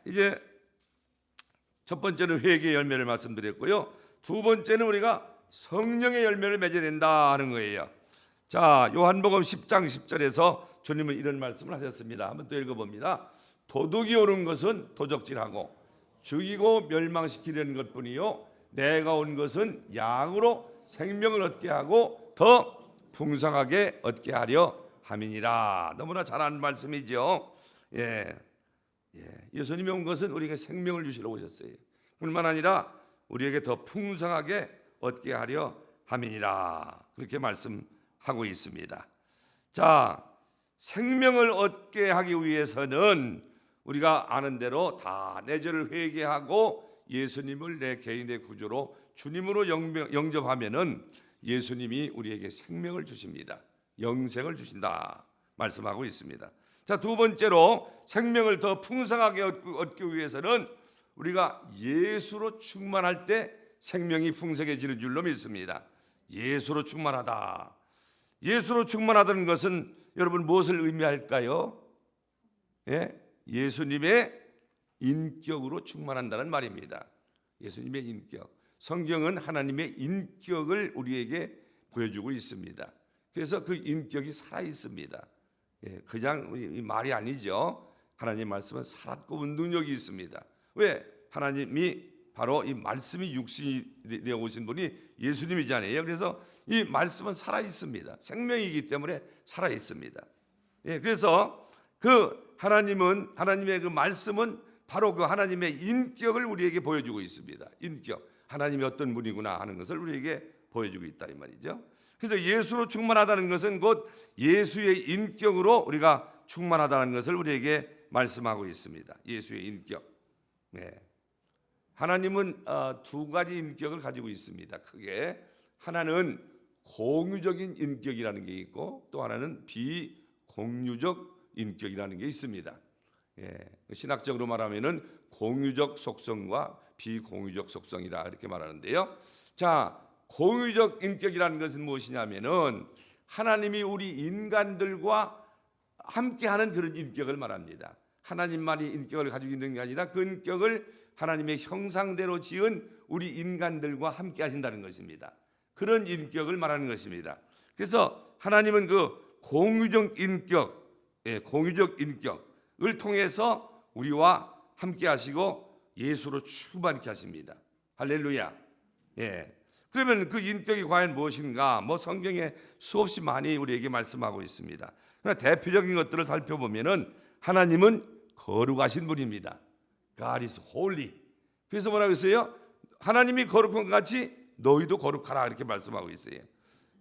이제 첫 번째는 회개의 열매를 말씀드렸고요. 두 번째는 우리가 성령의 열매를 맺어야 된다는 거예요. 자, 요한복음 10장 10절에서 주님은 이런 말씀을 하셨습니다. 한번 또 읽어봅니다. 도둑이 오는 것은 도적질하고 죽이고 멸망시키려는 것뿐이요 내가 온 것은 양으로 생명을 얻게 하고 더 풍성하게 얻게 하려 함이니라. 너무나 잘 아는 말씀이죠. 예수님이 온 것은 우리에게 생명을 주시러 오셨어요. 뿐만 아니라 우리에게 더 풍성하게 얻게 하려 함이니라. 그렇게 말씀하고 있습니다. 자, 생명을 얻게 하기 위해서는 우리가 아는 대로 다 내 죄를 회개하고 예수님을 내 개인의 구주로 주님으로 영접하면은 예수님이 우리에게 생명을 주십니다. 영생을 주신다 말씀하고 있습니다. 자, 두 번째로 생명을 더 풍성하게 얻기 위해서는 우리가 예수로 충만할 때 생명이 풍성해지는 줄로 믿습니다. 예수로 충만하다. 예수로 충만하다는 것은 여러분 무엇을 의미할까요? 예? 예수님의 인격으로 충만한다는 말입니다. 예수님의 인격. 성경은 하나님의 인격을 우리에게 보여주고 있습니다. 그래서 그 인격이 살아 있습니다. 예, 그냥 말이 아니죠. 하나님 말씀은 살았고 능력이 있습니다. 왜? 하나님이 바로 이 말씀이 육신이 되어 오신 분이 예수님이잖아요. 그래서 이 말씀은 살아 있습니다. 생명이기 때문에 살아 있습니다. 예, 그래서 그 하나님의 그 말씀은 바로 그 하나님의 인격을 우리에게 보여주고 있습니다. 인격, 하나님이 어떤 분이구나 하는 것을 우리에게 보여주고 있다 이 말이죠. 그래서 예수로 충만하다는 것은 곧 예수의 인격으로 우리가 충만하다는 것을 우리에게 말씀하고 있습니다. 예수의 인격. 네. 하나님은 두 가지 인격을 가지고 있습니다. 크게 하나는 공유적인 인격이라는 게 있고 또 하나는 비공유적 인격이라는 게 있습니다. 예, 신학적으로 말하면은 공유적 속성과 비공유적 속성이라 이렇게 말하는데요. 자, 공유적 인격이라는 것은 무엇이냐면은 하나님이 우리 인간들과 함께하는 그런 인격을 말합니다. 하나님만이 인격을 가지고 있는 게 아니라 그 인격을 하나님의 형상대로 지은 우리 인간들과 함께 하신다는 것입니다. 그런 인격을 말하는 것입니다. 그래서 하나님은 그 공유적 인격, 공유적 인격을 통해서 우리와 함께 하시고 예수로 충만케 하십니다. 할렐루야. 예. 그러면 그 인격이 과연 무엇인가? 뭐 성경에 수없이 많이 우리에게 말씀하고 있습니다. 그러나 대표적인 것들을 살펴보면은 하나님은 거룩하신 분입니다. God is holy. 그래서 뭐라고 했어요? 하나님이 거룩한 것 같이 너희도 거룩하라 이렇게 말씀하고 있어요.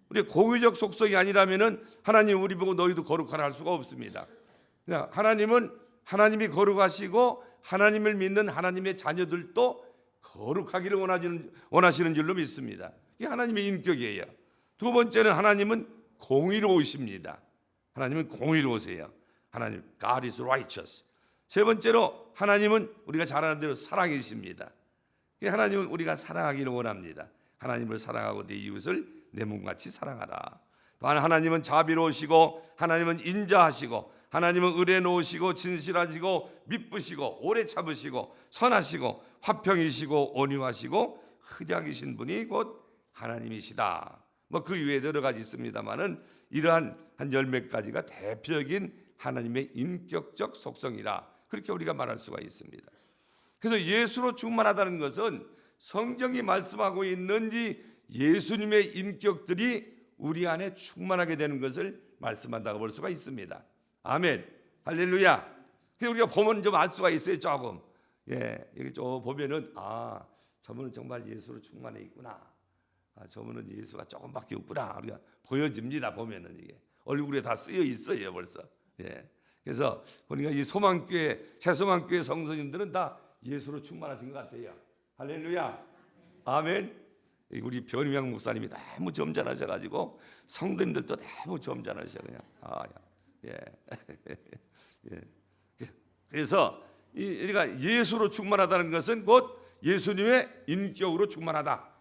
우리 공유적 속성이 아니라면은 하나님 우리 보고 너희도 거룩하라 할 수가 없습니다. 하나님은 하나님이 거룩하시고 하나님을 믿는 하나님의 자녀들도 거룩하기를 원하시는 줄로 믿습니다. 이게 하나님의 인격이에요. 두 번째는 하나님은 공의로우십니다. 하나님은 공의로우세요. 하나님 God is righteous. 세 번째로 하나님은 우리가 잘 아는 대로 사랑이십니다. 하나님은 우리가 사랑하기를 원합니다. 하나님을 사랑하고 내 이웃을 내 몸같이 사랑하라. 또한 하나님은 자비로우시고 하나님은 인자하시고 하나님은 의뢰놓으시고 진실하시고 미쁘시고 오래 참으시고 선하시고 화평이시고 온유하시고 흐량이신 분이 곧 하나님이시다. 뭐 그 외에 여러 가지 있습니다만은 이러한 한 열 몇 가지가 대표적인 하나님의 인격적 속성이라 그렇게 우리가 말할 수가 있습니다. 그래서 예수로 충만하다는 것은 성경이 말씀하고 있는 이 예수님의 인격들이 우리 안에 충만하게 되는 것을 말씀한다고 볼 수가 있습니다. 아멘. 할렐루야. 그래서 우리가 보면 좀 알 수가 있어요. 조금. 예, 여기 좀 보면은 저분은 정말 예수로 충만해 있구나. 저분은 예수가 조금밖에 없구나. 우리가 보여집니다. 보면은 이게 얼굴에 다 쓰여 있어요. 벌써. 예. 그래서 보니까 이 소망교회, 새소망교회 성도님들은 다 예수로 충만하신 것 같아요. 할렐루야. 아멘. 우리 변희명 목사님이 너무 점잖으셔가지고 성도님들도 너무 점잖으셔 그냥. 예. 예. 그래서 우리가 예수로 충만하다는 것은 곧 예수님의 인격으로 충만하다.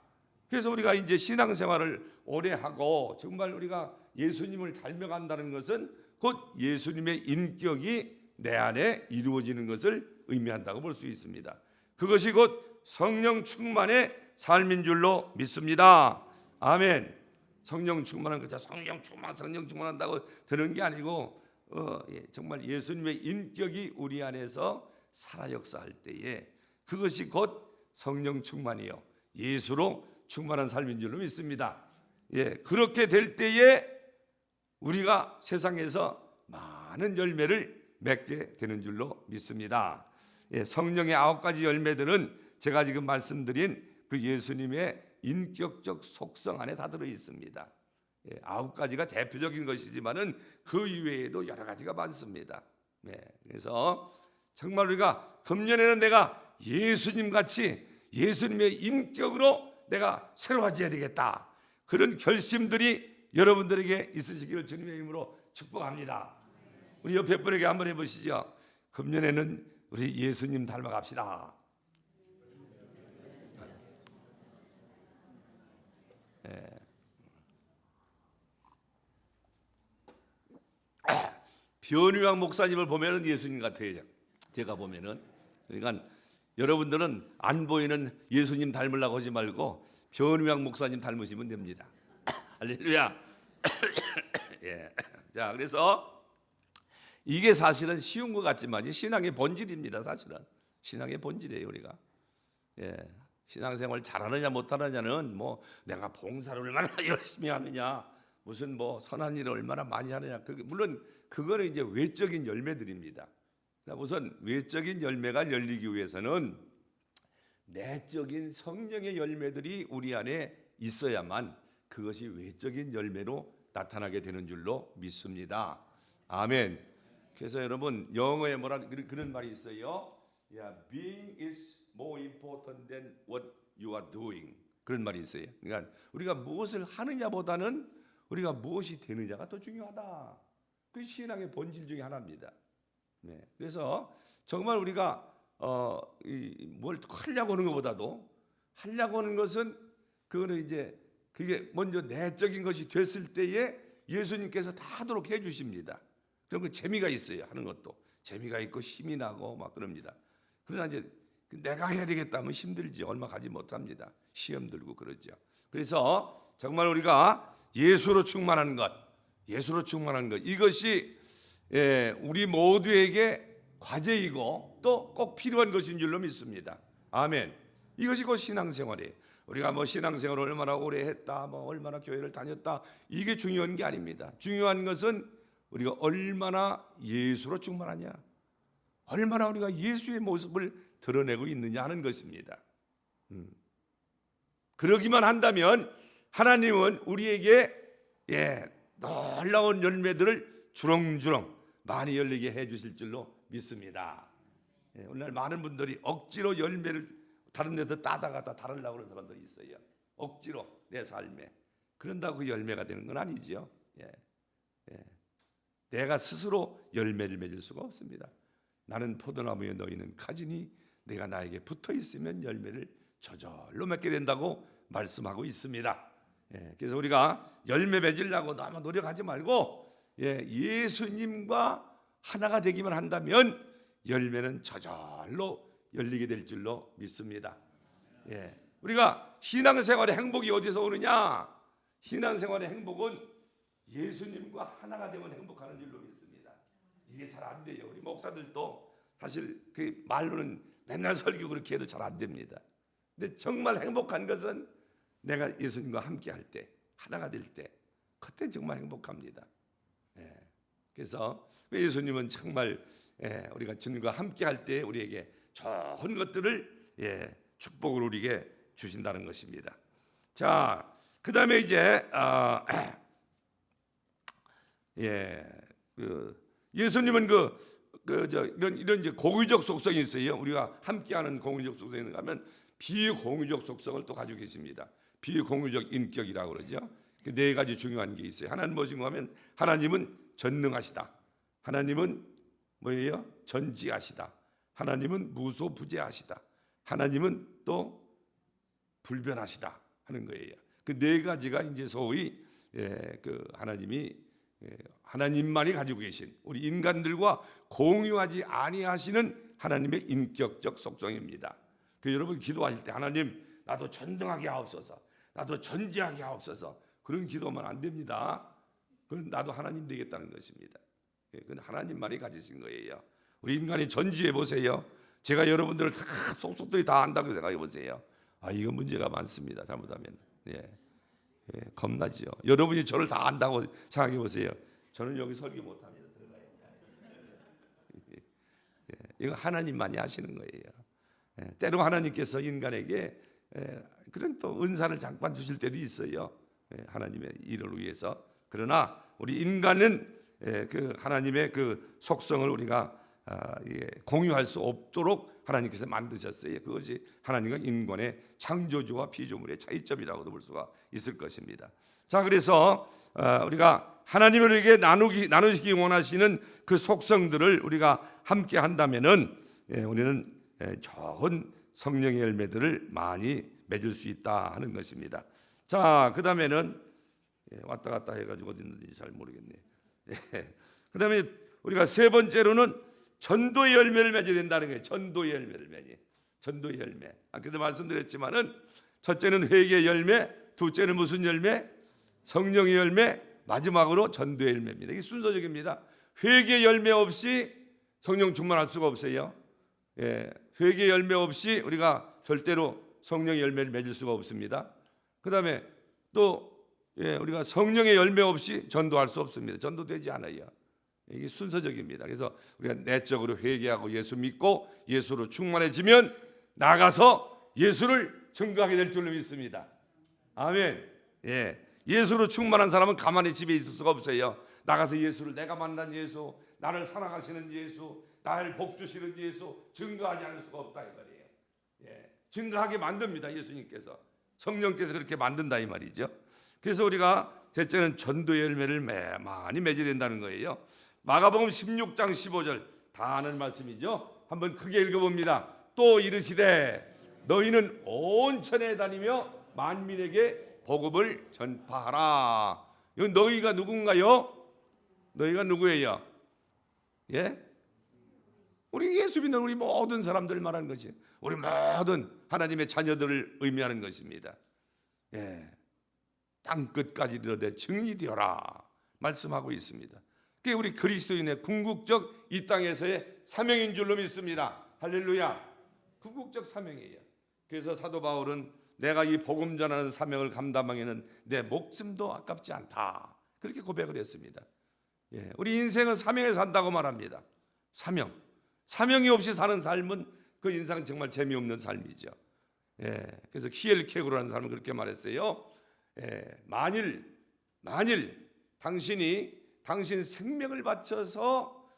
그래서 우리가 이제 신앙생활을 오래 하고 정말 우리가 예수님을 닮아간다는 것은 곧 예수님의 인격이 내 안에 이루어지는 것을 의미한다고 볼 수 있습니다. 그것이 곧 성령 충만의 삶인 줄로 믿습니다. 아멘. 성령 충만한 거죠. 성령 충만한다고 되는 게 아니고 정말 예수님의 인격이 우리 안에서 살아 역사할 때에 그것이 곧 성령 충만이요 예수로 충만한 삶인 줄로 믿습니다. 예, 그렇게 될 때에 우리가 세상에서 많은 열매를 맺게 되는 줄로 믿습니다. 예, 성령의 9가지 열매들은 제가 지금 말씀드린 그 예수님의 인격적 속성 안에 다 들어 있습니다. 예, 9가지가 대표적인 것이지만은 그 이외에도 여러 가지가 많습니다. 예, 그래서 정말 우리가 금년에는 내가 예수님 같이 예수님의 인격으로 내가 새로워져야 되겠다. 그런 결심들이 여러분들에게 있으시기를 주님의 이름으로 축복합니다. 우리 옆에 분에게 한번 해보시죠. 금년에는 우리 예수님 닮아갑시다. 변유양 목사님을 보면은 예수님 같아요. 제가 보면은. 그러니까 여러분들은 안 보이는 예수님 닮으려고 하지 말고 변유양 목사님 닮으시면 됩니다. 할렐루야. 예. 자, 그래서 이게 사실은 쉬운 것 같지만 신앙의 본질입니다. 사실은 신앙의 본질이에요. 우리가 신앙생활 잘하느냐 못하느냐는 뭐 내가 봉사를 얼마나 열심히 하느냐, 무슨 뭐 선한 일을 얼마나 많이 하느냐, 물론 그거는 이제 외적인 열매들입니다. 우선 외적인 열매가 열리기 위해서는 내적인 성령의 열매들이 우리 안에 있어야만 그것이 외적인 열매로 나타나게 되는 줄로 믿습니다. 아멘. 그래서 여러분 영어에 그런 말이 있어요. Being is more important than what you are doing. 그런 말이 있어요. 그러니까 우리가 무엇을 하느냐보다는 우리가 무엇이 되느냐가 더 중요하다. 그 신앙의 본질 중에 하나입니다. 그래서 정말 우리가 뭘 하려고 하는 것보다도 하려고 하는 것은 그거는 이제 그게 먼저 내적인 것이 됐을 때에 예수님께서 다 하도록 해주십니다. 그런 거 재미가 있어요. 하는 것도 재미가 있고 힘이 나고 막 그럽니다. 그러나 이제 내가 해야 되겠다 하면 힘들지. 얼마 가지 못합니다. 시험 들고 그러죠. 그래서 정말 우리가 예수로 충만한 것, 이것이 우리 모두에게 과제이고 또 꼭 필요한 것인 줄로 믿습니다. 아멘. 이것이 곧 신앙생활이에요. 우리가 뭐 신앙생활을 얼마나 오래 했다, 뭐 얼마나 교회를 다녔다, 이게 중요한 게 아닙니다. 중요한 것은 우리가 얼마나 예수로 충만하냐, 얼마나 우리가 예수의 모습을 드러내고 있느냐 하는 것입니다. 그러기만 한다면 하나님은 우리에게 놀라운 열매들을 주렁주렁 많이 열리게 해주실 줄로 믿습니다. 오늘날 많은 분들이 억지로 열매를 다른 데서 따다가 다르려고 하는 사람들이 있어요. 억지로 내 삶에. 그런다고 그 열매가 되는 건 아니죠. 내가 스스로 열매를 맺을 수가 없습니다. 나는 포도나무에 너희는 가지니 내가 나에게 붙어 있으면 열매를 저절로 맺게 된다고 말씀하고 있습니다. 그래서 우리가 열매 맺으려고 너무 노력하지 말고 예수님과 하나가 되기만 한다면 열매는 저절로 열리게 될 줄로 믿습니다. 우리가 신앙생활의 행복이 어디서 오느냐? 신앙생활의 행복은 예수님과 하나가 되면 행복하는 줄로 믿습니다. 이게 잘 안 돼요. 우리 목사들도 사실 그 말로는 맨날 설교 그렇게 해도 잘 안 됩니다. 근데 정말 행복한 것은 내가 예수님과 함께 할 때, 하나가 될 때, 그때 정말 행복합니다. 그래서 예수님은 정말 우리가 주님과 함께 할 때 우리에게 좋은 것들을 축복을 우리에게 주신다는 것입니다. 자, 그 다음에 이제 예수님은 이런 이제 공유적 속성이 있어요. 우리가 함께하는 공유적 속성이 가면 비공유적 속성을 또 가지고 계십니다. 비공유적 인격이라고 그러죠. 네 가지 중요한 게 있어요. 하나는 무엇인가 하면 하나님은 전능하시다. 하나님은 뭐예요? 전지하시다. 하나님은 무소부재하시다. 하나님은 또 불변하시다 하는 거예요. 그 네 가지가 이제 소위 그 하나님이 하나님만이 가지고 계신 우리 인간들과 공유하지 아니하시는 하나님의 인격적 속성입니다. 그 여러분 기도하실 때 하나님 나도 전능하게 하옵소서, 나도 전지하게 하옵소서, 그런 기도하면 안 됩니다. 그건 나도 하나님 되겠다는 것입니다. 그건 하나님만이 가지신 거예요. 우리 인간이 전지해 보세요. 제가 여러분들을 다 속속들이 다 안다고 생각해 보세요. 이거 문제가 많습니다. 잘못하면 겁나죠. 여러분이 저를 다 안다고 생각해 보세요. 저는 여기 설교 못합니다. 이거 하나님만이 하시는 거예요. 때로 하나님께서 인간에게 그런 또 은사를 잠깐 주실 때도 있어요. 하나님의 일을 위해서. 그러나 우리 인간은 그 하나님의 그 속성을 우리가 공유할 수 없도록 하나님께서 만드셨어요. 그것이 하나님과 인간의 창조주와 피조물의 차이점이라고도 볼 수가 있을 것입니다. 자, 그래서 우리가 하나님을 우리에게 나누시기 원하시는 그 속성들을 우리가 함께 한다면은 우리는 좋은 성령의 열매들을 많이 맺을 수 있다 하는 것입니다. 자, 그 다음에는 왔다 갔다 해가지고 어디 있는지 잘 모르겠네. 그 다음에 우리가 세 번째로는 전도의 열매를 맺어야 된다는 거예요. 전도의 열매를 맺니. 전도의 열매. 아까도 말씀드렸지만은 첫째는 회개의 열매, 둘째는 무슨 열매? 성령의 열매, 마지막으로 전도의 열매입니다. 이게 순서적입니다. 회개의 열매 없이 성령 충만할 수가 없어요. 회개의 열매 없이 우리가 절대로 성령의 열매를 맺을 수가 없습니다. 그 다음에 또 우리가 성령의 열매 없이 전도할 수 없습니다. 전도되지 않아요. 이게 순서적입니다. 그래서 우리가 내적으로 회개하고 예수 믿고 예수로 충만해지면 나가서 예수를 증거하게 될 줄로 믿습니다. 아멘. 예수로 충만한 사람은 가만히 집에 있을 수가 없어요. 나가서 예수를, 내가 만난 예수, 나를 사랑하시는 예수, 나를 복 주시는 예수 증거하지 않을 수가 없다 이 말이에요. 증거하게 만듭니다. 예수님께서, 성령께서 그렇게 만든다 이 말이죠. 그래서 우리가 셋째는 전도의 열매를 많이 맺어야 된다는 거예요. 마가복음 16장 15절 다 아는 말씀이죠. 한번 크게 읽어봅니다. 또 이르시되 너희는 온 천에 다니며 만민에게 복음을 전파하라. 이건 너희가 누군가요? 너희가 누구예요? 우리 예수 믿는 우리 모든 사람들 말하는 것이, 우리 모든 하나님의 자녀들을 의미하는 것입니다. 땅 끝까지 이르되 증인이 되어라 말씀하고 있습니다. 그게 우리 그리스도인의 궁극적 이 땅에서의 사명인 줄로 믿습니다. 할렐루야. 궁극적 사명이에요. 그래서 사도 바울은 내가 이 복음 전하는 사명을 감당하기에는 내 목숨도 아깝지 않다, 그렇게 고백을 했습니다. 우리 인생은 사명에 산다고 말합니다. 사명이 없이 사는 삶은 그 인생 정말 재미없는 삶이죠. 그래서 키엘케고라는 사람은 그렇게 말했어요. 만일 당신 생명을 바쳐서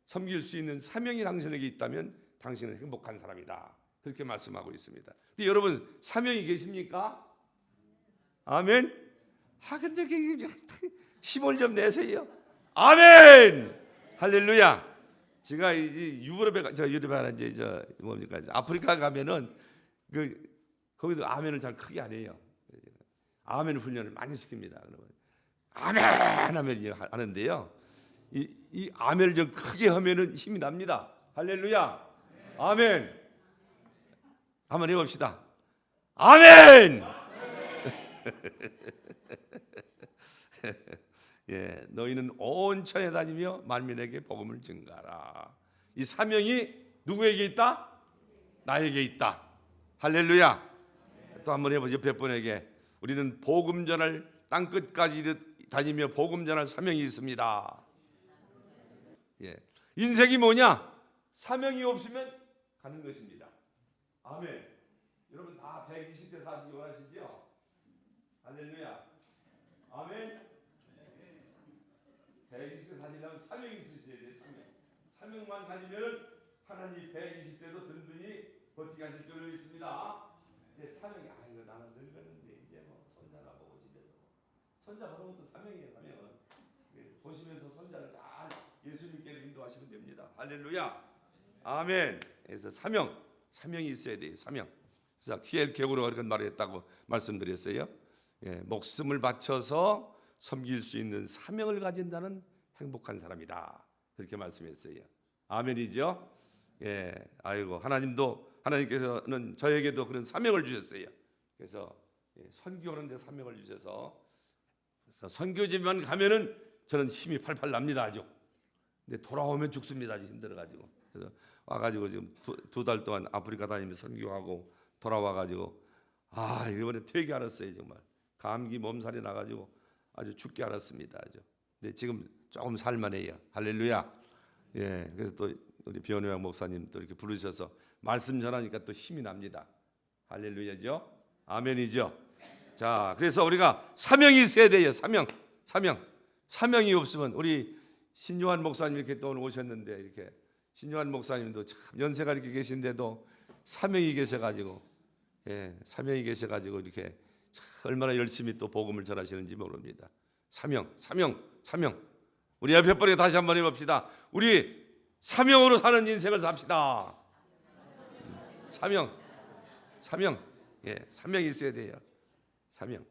섬길 수 있는 사명이 당신에게 있다면 당신은 행복한 사람이다, 그렇게 말씀하고 있습니다. 근데 여러분 사명이 계십니까? 아멘. 근데 이렇게 힘을 좀 내세요. 아멘. 할렐루야. 제가 유럽에 이제 뭡니까, 아프리카 가면은 거기도 아멘을 잘 크게 안 해요. 아멘 훈련을 많이 시킵니다. 그러면 아멘 하면 하는데요. 이 아멘을 좀 크게 하면은 힘이 납니다. 할렐루야. 아멘. 한번 해봅시다. 아멘. 너희는 온 천에 다니며 만민에게 복음을 증가하라. 이 사명이 누구에게 있다? 나에게 있다. 할렐루야. 또 한번 해보죠. 옆에 분에게 우리는 복음 전할 땅 끝까지 다니며 복음 전할 사명이 있습니다. 인생이 뭐냐? 사명이 없으면 가는 것입니다. 아멘. 여러분 다 120세 사시기 원하시죠? 할렐루야. 아멘. 120세 사시려면 사명이 있으셔야 돼요. 사명만 가지면 하나님 120세도 든든히 버티게 하실 줄을 믿습니다. 사명이 이거 나는 늙었는데 이제 손자나 보고 집에서 손자 보는 것도 사명이에요. 사명은 보시면서 손자를 잘 예수님께로 인도하시면 됩니다. 할렐루야. 아멘. 그래서 사명이 있어야 돼요. 사명. 그래서 키엘케고르가 그런 말을 했다고 말씀드렸어요. 목숨을 바쳐서 섬길 수 있는 사명을 가진다는 행복한 사람이다, 그렇게 말씀했어요. 아멘이죠. 하나님께서는 저에게도 그런 사명을 주셨어요. 그래서 선교하는 데 사명을 주셔서 선교지만 가면은 저는 힘이 팔팔 납니다. 아주. 근데 돌아오면 죽습니다. 아주 힘들어가지고. 그래서 와가지고 지금 두 달 동안 아프리카 다니면서 선교하고 돌아와가지고 이번에 되게 알았어요. 정말 감기 몸살이 나가지고 아주 죽게 알았습니다. 아주. 근데 지금 조금 살만해요. 할렐루야. 그래서 또 우리 변호영 목사님 또 이렇게 부르셔서 말씀 전하니까 또 힘이 납니다. 할렐루야죠. 아멘이죠. 자, 그래서 우리가 사명이 있어야 돼요. 사명이 없으면 우리 신요한 목사님 이렇게 또 오셨는데 이렇게 신요한 목사님도 참 연세가 이렇게 계신데도 사명이 계셔가지고 이렇게 얼마나 열심히 또 복음을 전하시는지 모릅니다. 사명. 우리 옆에 분에게 다시 한번 해봅시다. 우리 사명으로 사는 인생을 삽시다. 사명이 있어야 돼요. 사명.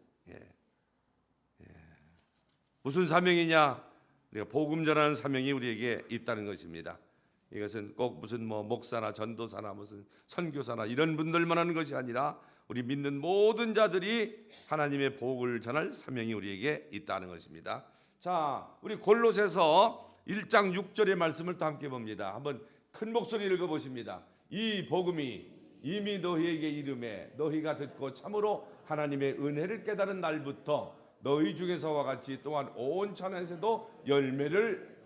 무슨 사명이냐? 우리가 복음 전하는 사명이 우리에게 있다는 것입니다. 이것은 꼭 무슨 목사나 전도사나 무슨 선교사나 이런 분들만 하는 것이 아니라 우리 믿는 모든 자들이 하나님의 복을 전할 사명이 우리에게 있다는 것입니다. 자, 우리 골로새서 1장 6절의 말씀을 또 함께 봅니다. 한번 큰 목소리 읽어보십니다. 이 복음이 이미 너희에게 이름에 너희가 듣고 참으로 하나님의 은혜를 깨달은 날부터 너희 중에서와 같이 또한 온 천하에서도 열매를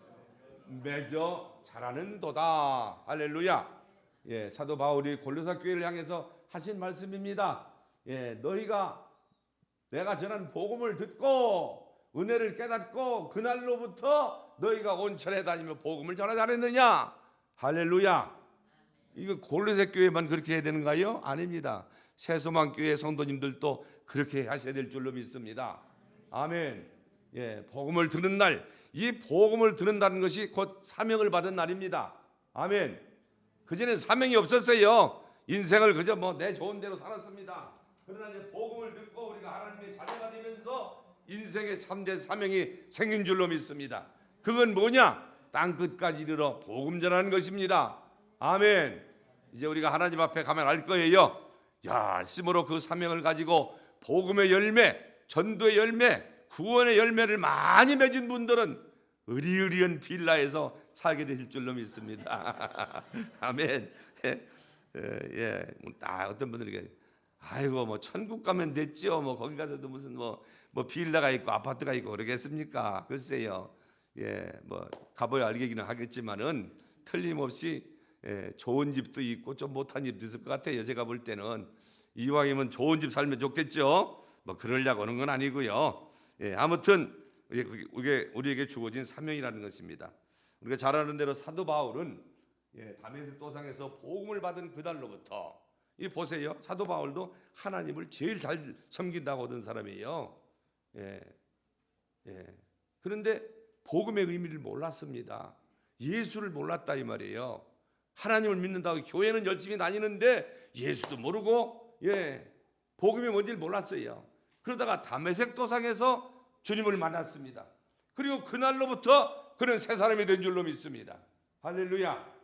맺어 자라는도다. 할렐루야. 예, 사도 바울이 골로새 교회를 향해서 하신 말씀입니다. 예, 너희가 내가 전한 복음을 듣고 은혜를 깨닫고 그날로부터 너희가 온천에 다니며 복음을 전하지 않았느냐. 할렐루야. 이거 골로새 교회만 그렇게 해야 되는가요? 아닙니다. 새소망교회 성도님들도 그렇게 하셔야 될 줄로 믿습니다. 아멘. 예, 복음을 듣는 날, 이 복음을 듣는다는 것이 곧 사명을 받은 날입니다. 아멘. 그전에 사명이 없었어요. 인생을 그저 내 좋은 대로 살았습니다. 그러나 이제 복음을 듣고 우리가 하나님의 자녀가 되면서 인생의 참된 사명이 생긴 줄로 믿습니다. 그건 뭐냐? 땅 끝까지 이르러 복음 전하는 것입니다. 아멘. 이제 우리가 하나님 앞에 가면 알 거예요. 열심으로 그 사명을 가지고 복음의 열매, 전도의 열매, 구원의 열매를 많이 맺은 분들은 의리의리한 빌라에서 살게 되실 줄로 믿습니다. 아멘. 예, 어떤 분들이 아이고 천국 가면 됐죠. 거기 가서도 무슨 빌라가 있고 아파트가 있고 그러겠습니까? 글쎄요. 예, 가봐야 알겠기는 하겠지만은 틀림없이 좋은 집도 있고 좀 못한 집도 있을 것 같아요. 제가 볼 때는 이왕이면 좋은 집 살면 좋겠죠. 그러려고 하는 건 아니고요. 예, 아무튼 우리에게 주어진 사명이라는 것입니다. 우리가 잘 아는 대로 사도 바울은 다메섹 도상에서 복음을 받은 그날로부터 보세요. 사도 바울도 하나님을 제일 잘 섬긴다고 하던 사람이에요. 그런데 복음의 의미를 몰랐습니다. 예수를 몰랐다 이 말이에요. 하나님을 믿는다고 교회는 열심히 다니는데 예수도 모르고 복음이 뭔지를 몰랐어요. 그러다가 다메섹 도상에서 주님을 만났습니다. 그리고 그날로부터 그는 새 사람이 된 줄로 믿습니다. 할렐루야.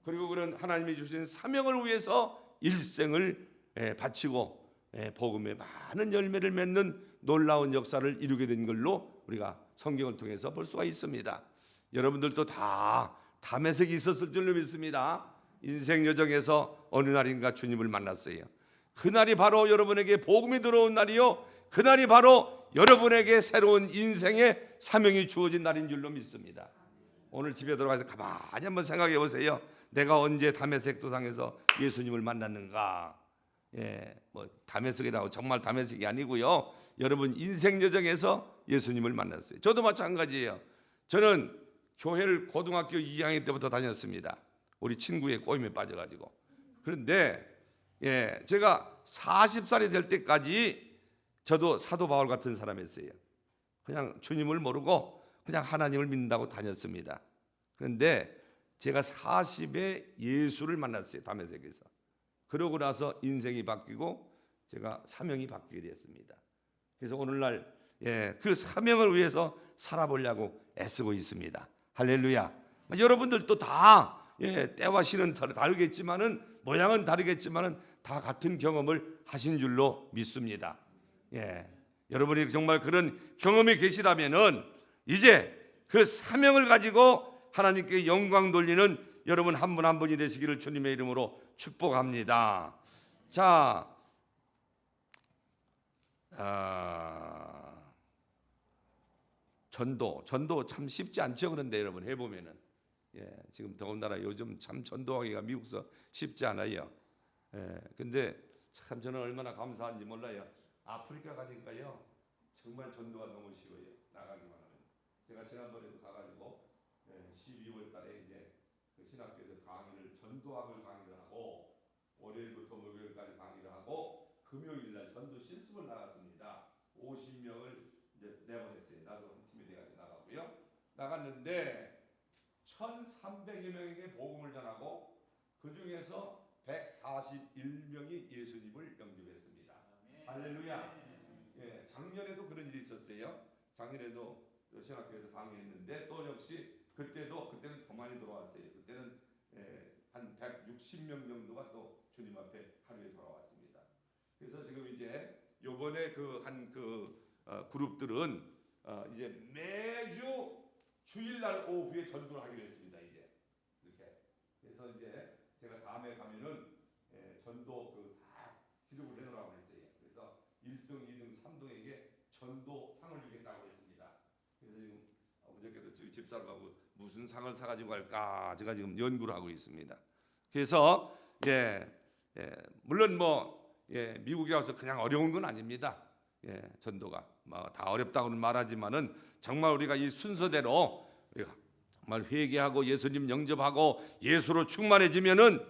그리고 그는 하나님이 주신 사명을 위해서 일생을 바치고 복음의 많은 열매를 맺는 놀라운 역사를 이루게 된 걸로 우리가 성경을 통해서 볼 수가 있습니다. 여러분들도 다 다메섹이 있었을 줄로 믿습니다. 인생 여정에서 어느 날인가 주님을 만났어요. 그날이 바로 여러분에게 복음이 들어온 날이요, 그날이 바로 여러분에게 새로운 인생의 사명이 주어진 날인 줄로 믿습니다. 오늘 집에 들어가서 가만히 한번 생각해 보세요. 내가 언제 다메섹 도상에서 예수님을 만났는가? 다메섹이라고 정말 다메섹이 아니고요, 여러분 인생 여정에서 예수님을 만났어요. 저도 마찬가지예요. 저는 교회를 고등학교 2학년 때부터 다녔습니다. 우리 친구의 꼬임에 빠져가지고. 그런데 제가 40살이 될 때까지 저도 사도 바울 같은 사람이었어요. 그냥 주님을 모르고 그냥 하나님을 믿는다고 다녔습니다. 그런데 제가 40에 예수를 만났어요. 다메섹에서. 그러고 나서 인생이 바뀌고 제가 사명이 바뀌게 되었습니다. 그래서 오늘날 그 사명을 위해서 살아보려고 애쓰고 있습니다. 할렐루야. 여러분들도 다 때와 시는 다르겠지만은, 모양은 다르겠지만은 다 같은 경험을 하신 줄로 믿습니다. 여러분이 정말 그런 경험이 계시다면은 이제 그 사명을 가지고 하나님께 영광 돌리는 여러분 한 분 한 분이 되시기를 주님의 이름으로 축복합니다. 자, 전도 참 쉽지 않죠. 그런데 여러분 해보면은 지금 더군다나 요즘 참 전도하기가 미국서 쉽지 않아요. 근데 참 저는 얼마나 감사한지 몰라요. 아프리카 가니까요 정말 전도가 너무 쉬워요. 나가기만 하면. 제가 지난번에도 가가지고 12월 달에 이제 그 신학교에서 전도학을 강의를 하고, 월요일부터 목요일까지 강의를 하고, 금요일날 전도 실습을 나갔습니다. 50명을 이제 내보냈어요. 나도 한 팀에 돼가지고 나가고요. 나갔는데 1,300여 명에게 복음을 전하고 그 중에서 141명이 예수님을 영접했습니다. 할렐루야. 작년에도 그런 일이 있었어요. 작년에도 또 신학교에서 강의했는데 또 역시 그때는 더 많이 들어왔어요. 그때는 한 160명 정도가 또 주님 앞에 하루에 돌아왔습니다. 그래서 지금 이제 요번에 그룹들은 이제 매주 주일날 오후에 전도를 하기로 했습니다. 이제 이렇게. 그래서 이제 제가 다음에 가면은 전도 다 기록을 해놓으라고 했어요. 그래서 1등, 2등, 3등에게 전도 상을 주겠다고 했습니다. 그래서 지금 어저께도 저희 집사람하고 무슨 상을 사가지고 갈까 제가 지금 연구를 하고 있습니다. 그래서 물론 미국에 와서 그냥 어려운 건 아닙니다. 전도가 다 어렵다고는 말하지만은 정말 우리가 이 순서대로 우리가 정말 회개하고 예수님 영접하고 예수로 충만해지면은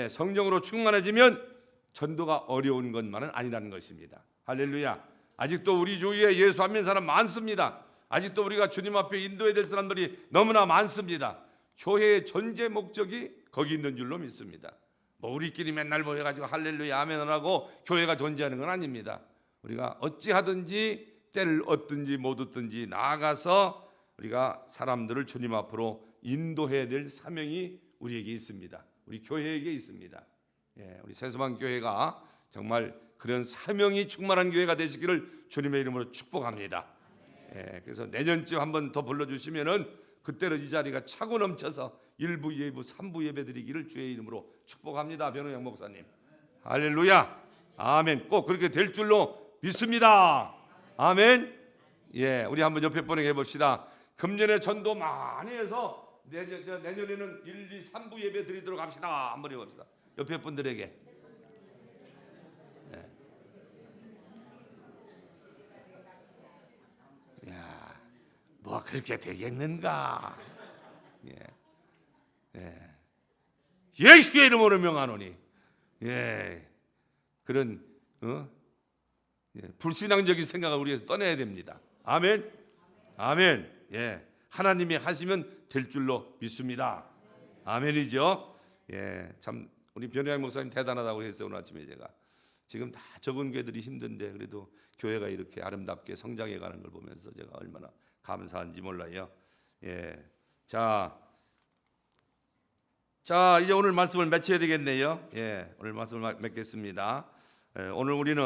성령으로 충만해지면 전도가 어려운 것만은 아니라는 것입니다. 할렐루야. 아직도 우리 주위에 예수 안 믿는 사람 많습니다. 아직도 우리가 주님 앞에 인도해야 될 사람들이 너무나 많습니다. 교회의 전제 목적이 거기 있는 줄로 믿습니다. 우리끼리 맨날 모여가지고 할렐루야 아멘을 하고 교회가 존재하는 건 아닙니다. 우리가 어찌하든지 때를 얻든지 못 얻든지 나아가서 우리가 사람들을 주님 앞으로 인도해야 될 사명이 우리에게 있습니다. 우리 교회에게 있습니다. 우리 세수방 교회가 정말 그런 사명이 충만한 교회가 되시기를 주님의 이름으로 축복합니다. 그래서 내년쯤 한번 더 불러주시면은 그때는 이 자리가 차고 넘쳐서 1부, 2부, 3부 예배 드리기를 주의 이름으로 축복합니다. 변호영 목사님. 할렐루야. 아멘. 꼭 그렇게 될 줄로 믿습니다. 아멘. 우리 한번 옆에 분에게 해봅시다. 금년에 전도 많이 해서 내년에는 1, 2, 3부 예배 드리도록 합시다. 한번 해봅시다. 옆에 분들에게. 뭐 그렇게 되겠는가? 예수의 이름으로 명하노니. 그런 불신앙적인 생각을 우리가 떠내야 됩니다. 아멘. 아멘. 하나님이 하시면 될 줄로 믿습니다. 아멘이죠. 참 우리 변호영 목사님 대단하다고 했어요. 오늘 아침에 제가 지금 다 적은 교회들이 힘든데 그래도 교회가 이렇게 아름답게 성장해 가는 걸 보면서 제가 얼마나 감사한지 몰라요. 자 이제 오늘 말씀을 맺혀야 되겠네요. 오늘 말씀을 맺겠습니다. 오늘 우리는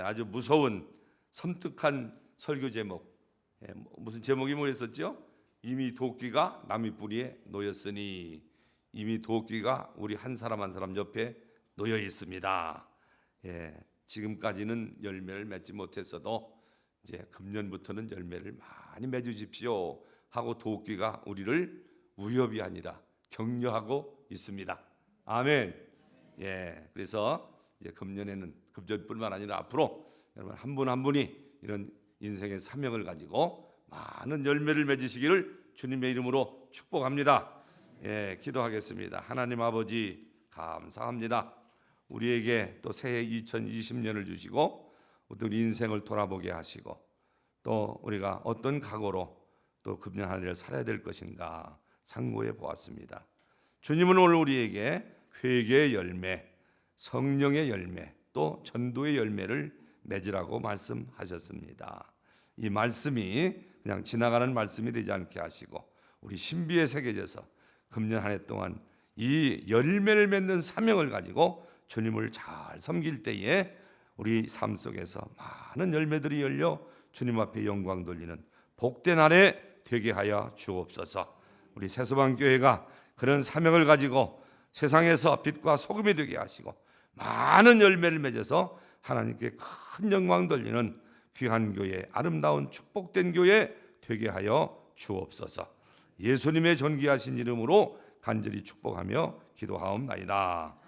아주 무서운 섬뜩한 설교 제목, 무슨 제목이 뭐였었죠? 이미 도끼가 나무뿌리에 놓였으니. 이미 도끼가 우리 한 사람 한 사람 옆에 놓여 있습니다. 지금까지는 열매를 맺지 못했어도 이제 금년부터는 열매를 많이 맺으십시오 하고 도끼가 우리를 위협이 아니라 격려하고 있습니다. 아멘. 그래서 이제 금년뿐만 아니라 앞으로 여러분 한 분 한 분이 이런 인생의 사명을 가지고 많은 열매를 맺으시기를 주님의 이름으로 축복합니다. 기도하겠습니다. 하나님 아버지 감사합니다. 우리에게 또 새해 2020년을 주시고 우리 인생을 돌아보게 하시고 또 우리가 어떤 각오로 또 금년 한 해를 살아야 될 것인가 상고해 보았습니다. 주님은 오늘 우리에게 회개의 열매, 성령의 열매, 또 전도의 열매를 맺으라고 말씀하셨습니다. 이 말씀이 그냥 지나가는 말씀이 되지 않게 하시고 우리 신비에 새겨져서 금년 한 해 동안 이 열매를 맺는 사명을 가지고 주님을 잘 섬길 때에 우리 삶 속에서 많은 열매들이 열려 주님 앞에 영광 돌리는 복된 한 해 되게 하여 주옵소서. 우리 세수방 교회가 그런 사명을 가지고 세상에서 빛과 소금이 되게 하시고 많은 열매를 맺어서 하나님께 큰 영광 돌리는 귀한 교회, 아름다운 축복된 교회 되게 하여 주옵소서. 예수님의 존귀하신 이름으로 간절히 축복하며 기도하옵나이다.